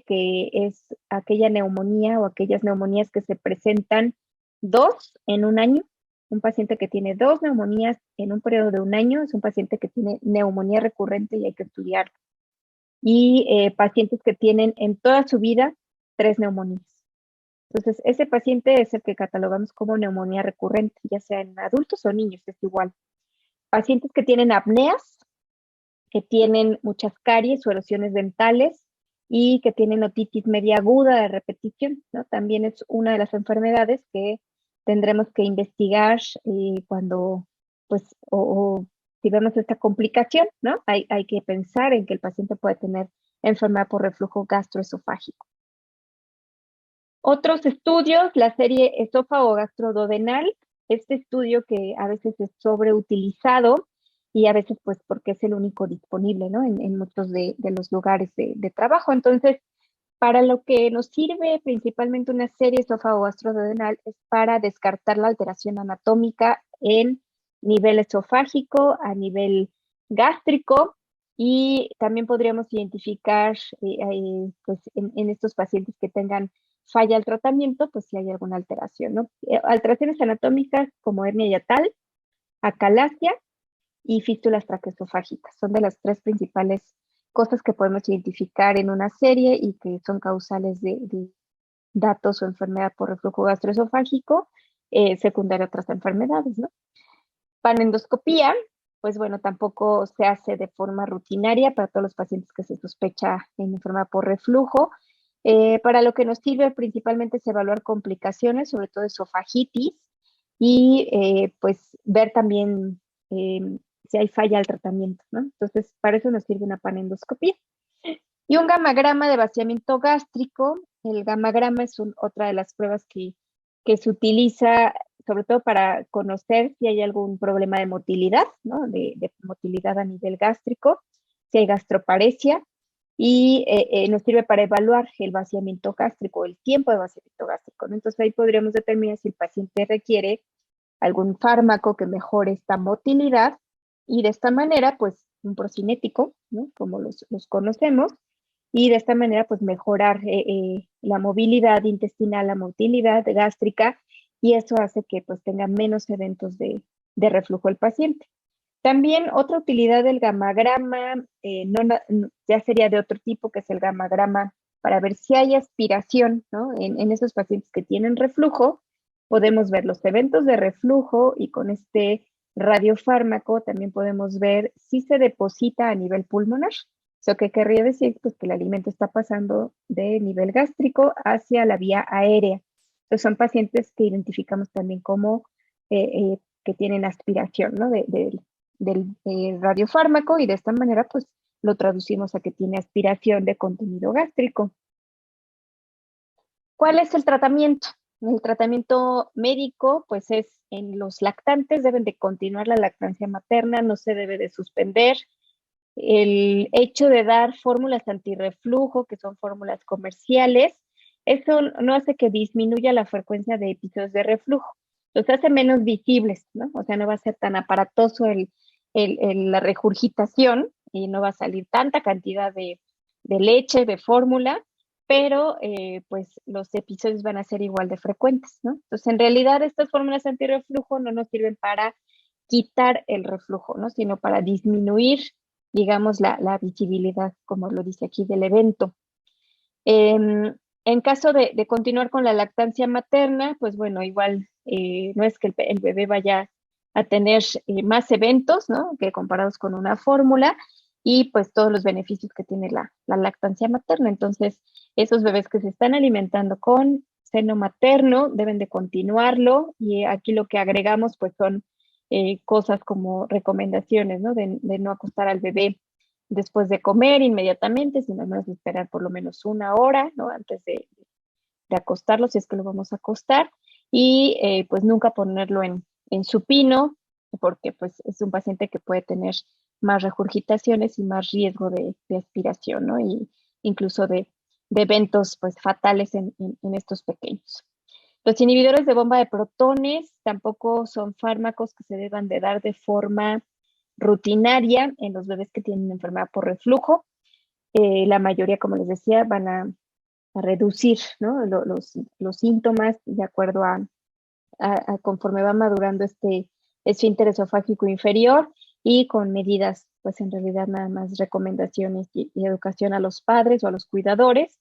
que es aquella neumonía o aquellas neumonías que se presentan 2 en un año. Un paciente que tiene 2 neumonías en un periodo de un año es un paciente que tiene neumonía recurrente y hay que estudiarlo. Y pacientes que tienen en toda su vida 3 neumonías. Entonces, ese paciente es el que catalogamos como neumonía recurrente, ya sea en adultos o niños, es igual. Pacientes que tienen apneas, que tienen muchas caries o erosiones dentales y que tienen otitis media aguda de repetición, ¿no? También es una de las enfermedades que tendremos que investigar cuando, pues, o si vemos esta complicación, ¿no? Hay que pensar en que el paciente puede tener enfermedad por reflujo gastroesofágico. Otros estudios, la serie esófago gastroduodenal, este estudio que a veces es sobreutilizado y a veces pues porque es el único disponible, ¿no? En muchos de los lugares de trabajo. Entonces, para lo que nos sirve principalmente una serie esófago gastroduodenal es para descartar la alteración anatómica en nivel esofágico, a nivel gástrico, y también podríamos identificar pues en estos pacientes que tengan falla el tratamiento, pues si hay alguna alteración, ¿no? Alteraciones anatómicas como hernia yatal, acalasia y fístulas traqueosofágicas. Son de las 3 principales cosas que podemos identificar en una serie y que son causales de datos o enfermedad por reflujo gastroesofágico, secundaria a otras enfermedades, ¿no? Panendoscopía, pues bueno, tampoco se hace de forma rutinaria para todos los pacientes que se sospecha en enfermedad por reflujo. Para lo que nos sirve principalmente es evaluar complicaciones, sobre todo esofagitis, y pues ver también si hay falla al tratamiento, ¿no? Entonces, para eso nos sirve una panendoscopía. Y un gamagrama de vaciamiento gástrico. El gamagrama es otra de las pruebas que se utiliza sobre todo para conocer si hay algún problema de motilidad, ¿no? De motilidad a nivel gástrico, si hay gastroparesia, y nos sirve para evaluar el vaciamiento gástrico, el tiempo de vaciamiento gástrico, ¿no? Entonces ahí podríamos determinar si el paciente requiere algún fármaco que mejore esta motilidad y de esta manera, pues, un procinético, ¿no? Como los conocemos, y de esta manera, pues, mejorar la movilidad intestinal, la motilidad gástrica, y eso hace que, pues, tenga menos eventos de reflujo el paciente. También otra utilidad del gamagrama, ya sería de otro tipo, que es el gamagrama para ver si hay aspiración, ¿no? En esos pacientes que tienen reflujo, podemos ver los eventos de reflujo y con este radiofármaco también podemos ver si se deposita a nivel pulmonar. Eso que querría decir pues, que el alimento está pasando de nivel gástrico hacia la vía aérea. Entonces son pacientes que identificamos también como que tienen aspiración, ¿no? del radiofármaco y de esta manera pues lo traducimos a que tiene aspiración de contenido gástrico. ¿Cuál es el tratamiento? El tratamiento médico, pues es en los lactantes, deben de continuar la lactancia materna, no se debe de suspender. El hecho de dar fórmulas antirreflujo, que son fórmulas comerciales, eso no hace que disminuya la frecuencia de episodios de reflujo, los hace menos visibles, ¿no? O sea, no va a ser tan aparatoso la regurgitación y no va a salir tanta cantidad de leche, de fórmula, pero pues los episodios van a ser igual de frecuentes, ¿no? Entonces, en realidad, estas fórmulas antirreflujo no nos sirven para quitar el reflujo, ¿no? Sino para disminuir, digamos, la visibilidad, como lo dice aquí, del evento. En caso de continuar con la lactancia materna, pues bueno, igual no es que el bebé vaya a tener más eventos, ¿no? Que comparados con una fórmula y pues todos los beneficios que tiene la lactancia materna. Entonces, esos bebés que se están alimentando con seno materno deben de continuarlo y aquí lo que agregamos pues son cosas como recomendaciones, ¿no? De no acostar al bebé después de comer inmediatamente, sino al menos esperar por lo menos una hora, ¿no? Antes de acostarlo, si es que lo vamos a acostar, y pues nunca ponerlo en supino, porque pues es un paciente que puede tener más regurgitaciones y más riesgo de aspiración, ¿no? Y incluso de eventos pues fatales en estos pequeños. Los inhibidores de bomba de protones tampoco son fármacos que se deban de dar de forma rutinaria en los bebés que tienen enfermedad por reflujo. La mayoría, como les decía, van a reducir, ¿no? los síntomas de acuerdo a conforme va madurando este esfínter esofágico inferior y con medidas, pues en realidad nada más recomendaciones y educación a los padres o a los cuidadores.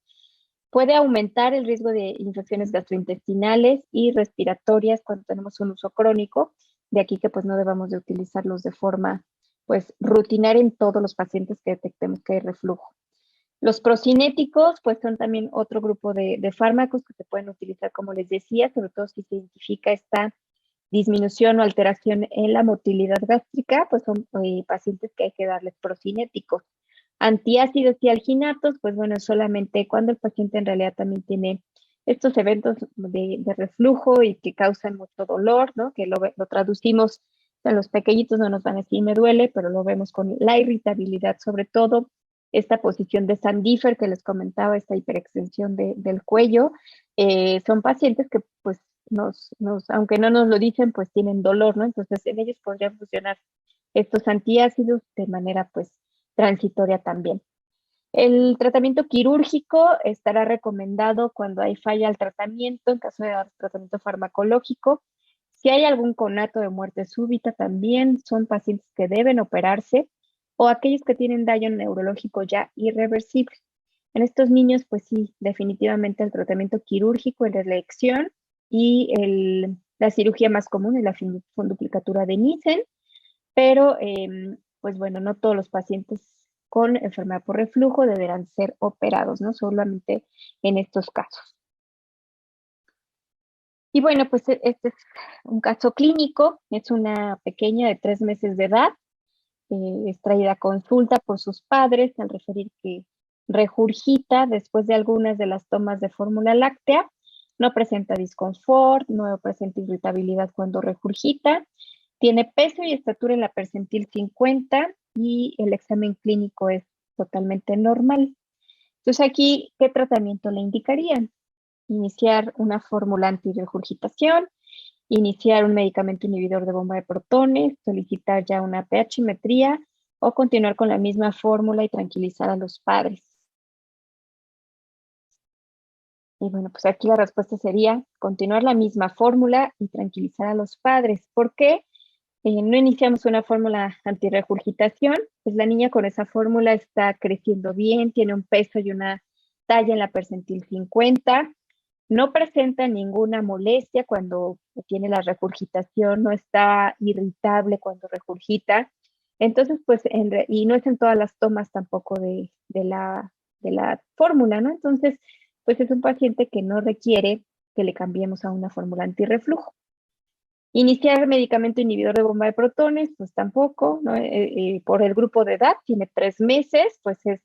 Puede aumentar el riesgo de infecciones gastrointestinales y respiratorias cuando tenemos un uso crónico, de aquí que pues no debamos de utilizarlos de forma pues rutinaria en todos los pacientes que detectemos que hay reflujo. Los procinéticos pues son también otro grupo de fármacos que se pueden utilizar, como les decía, sobre todo si se identifica esta disminución o alteración en la motilidad gástrica, pues son pacientes que hay que darles procinéticos. Antiácidos y alginatos, pues bueno, solamente cuando el paciente en realidad también tiene estos eventos de reflujo y que causan mucho dolor, ¿no? Que lo traducimos en los pequeñitos, no nos van a decir me duele, pero lo vemos con la irritabilidad, sobre todo esta posición de Sandifer que les comentaba, esta hiperextensión del cuello. Son pacientes que pues aunque no nos lo dicen, pues tienen dolor, ¿no? Entonces en ellos podrían funcionar estos antiácidos de manera pues transitoria también. El tratamiento quirúrgico estará recomendado cuando hay falla al tratamiento, en caso de tratamiento farmacológico. Si hay algún conato de muerte súbita también, son pacientes que deben operarse o aquellos que tienen daño neurológico ya irreversible. En estos niños, pues sí, definitivamente el tratamiento quirúrgico es la elección y la cirugía más común es la funduplicatura de Nissen, pero pues bueno, no todos los pacientes con enfermedad por reflujo deberán ser operados, ¿no? Solamente en estos casos. Y bueno, pues este es un caso clínico, es una pequeña de 3 meses de edad, es traída a consulta por sus padres al referir que regurgita después de algunas de las tomas de fórmula láctea, no presenta disconfort, no presenta irritabilidad cuando regurgita, tiene peso y estatura en la percentil 50 y el examen clínico es totalmente normal. Entonces aquí, ¿qué tratamiento le indicarían? Iniciar una fórmula antirregurgitación, iniciar un medicamento inhibidor de bomba de protones, solicitar ya una pHimetría o continuar con la misma fórmula y tranquilizar a los padres. Y bueno, pues aquí la respuesta sería continuar la misma fórmula y tranquilizar a los padres. ¿Por qué? No iniciamos una fórmula antirregurgitación, pues la niña con esa fórmula está creciendo bien, tiene un peso y una talla en la percentil 50, no presenta ninguna molestia cuando tiene la regurgitación, no está irritable cuando regurgita. Entonces, pues, y no es en todas las tomas tampoco de la fórmula, ¿no? Entonces, pues es un paciente que no requiere que le cambiemos a una fórmula antirreflujo. Iniciar medicamento inhibidor de bomba de protones, pues tampoco, ¿no? Por el grupo de edad, tiene 3 meses, pues es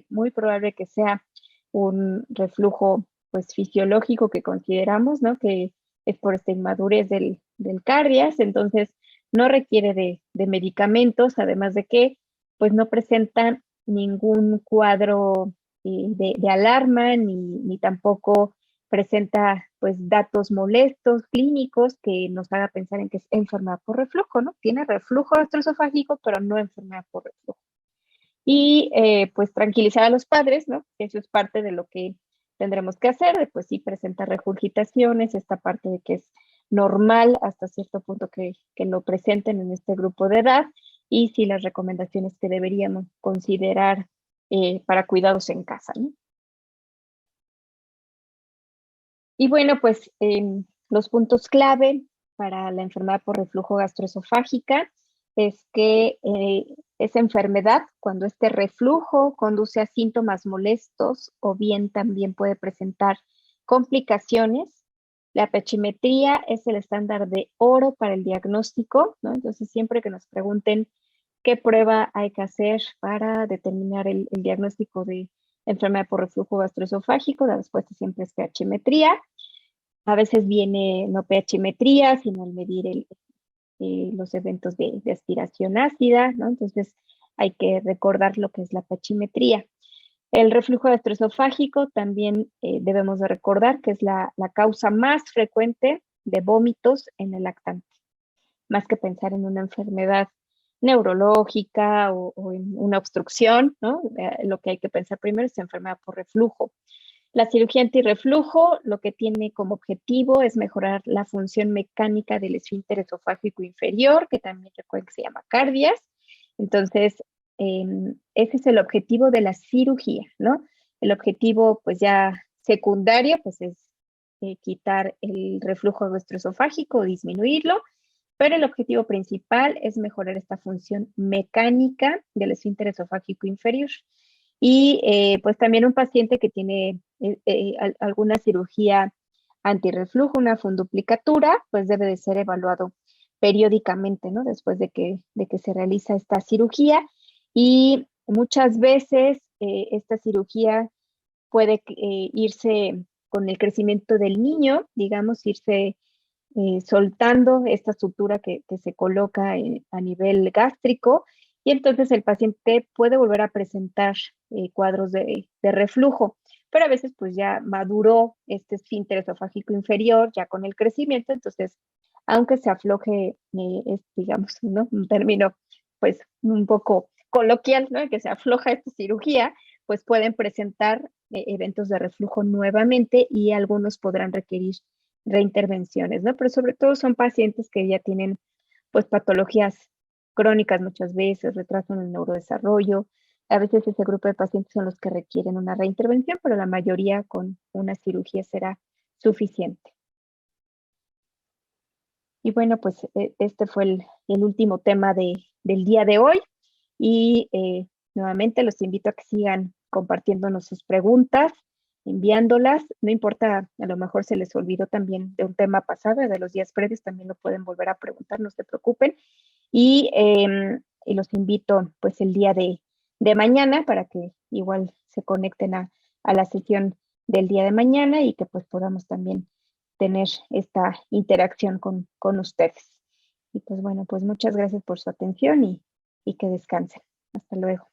muy probable que sea un reflujo pues fisiológico que consideramos, ¿no? Que es por esta inmadurez del cardias, entonces no requiere de medicamentos, además de que pues no presentan ningún cuadro de alarma ni tampoco presenta pues datos molestos, clínicos, que nos haga pensar en que es enfermedad por reflujo, ¿no? Tiene reflujo gastroesofágico, pero no enfermedad por reflujo. Y pues tranquilizar a los padres, ¿no? Eso es parte de lo que tendremos que hacer, de, pues sí presenta regurgitaciones, esta parte de que es normal hasta cierto punto que lo presenten en este grupo de edad, y sí las recomendaciones que deberíamos considerar para cuidados en casa, ¿no? Y bueno, pues los puntos clave para la enfermedad por reflujo gastroesofágica es que esa enfermedad, cuando este reflujo conduce a síntomas molestos o bien también puede presentar complicaciones, la pechimetría es el estándar de oro para el diagnóstico, ¿no? Entonces, siempre que nos pregunten qué prueba hay que hacer para determinar el diagnóstico de enfermedad por reflujo gastroesofágico, la respuesta siempre es pechimetría. A veces viene no pHmetría, sino al medir los eventos de aspiración ácida, ¿no? Entonces hay que recordar lo que es la pHmetría. El reflujo gastroesofágico también debemos de recordar que es la causa más frecuente de vómitos en el lactante, más que pensar en una enfermedad neurológica o en una obstrucción, ¿no? Lo que hay que pensar primero es enfermedad por reflujo. La cirugía antirreflujo lo que tiene como objetivo es mejorar la función mecánica del esfínter esofágico inferior, que también recuerden que se llama cardias. Entonces, ese es el objetivo de la cirugía, ¿no? El objetivo, pues ya secundario, pues es quitar el reflujo gastroesofágico o disminuirlo, pero el objetivo principal es mejorar esta función mecánica del esfínter esofágico inferior. Y pues también un paciente que tiene alguna cirugía antirreflujo, una funduplicatura, pues debe de ser evaluado periódicamente, ¿no? Después de que se realiza esta cirugía. Y muchas veces esta cirugía puede irse con el crecimiento del niño, digamos, irse soltando esta sutura que se coloca a nivel gástrico, y entonces el paciente puede volver a presentar cuadros de reflujo, pero a veces pues ya maduró este esfínter esofágico inferior ya con el crecimiento, entonces aunque se afloje, digamos, ¿no? Un término pues un poco coloquial, ¿no? Que se afloja esta cirugía, pues pueden presentar eventos de reflujo nuevamente, y algunos podrán requerir reintervenciones, ¿no? Pero sobre todo son pacientes que ya tienen pues patologías crónicas muchas veces, retraso en el neurodesarrollo. A veces ese grupo de pacientes son los que requieren una reintervención, pero la mayoría con una cirugía será suficiente. Y bueno, pues este fue el último tema del día de hoy, y nuevamente los invito a que sigan compartiéndonos sus preguntas, enviándolas. No importa, a lo mejor se les olvidó también de un tema pasado, de los días previos, también lo pueden volver a preguntar, no se preocupen. Y los invito pues el día de mañana para que igual se conecten a la sesión del día de mañana, y que pues podamos también tener esta interacción con ustedes. Y pues bueno, pues muchas gracias por su atención, y que descansen. Hasta luego.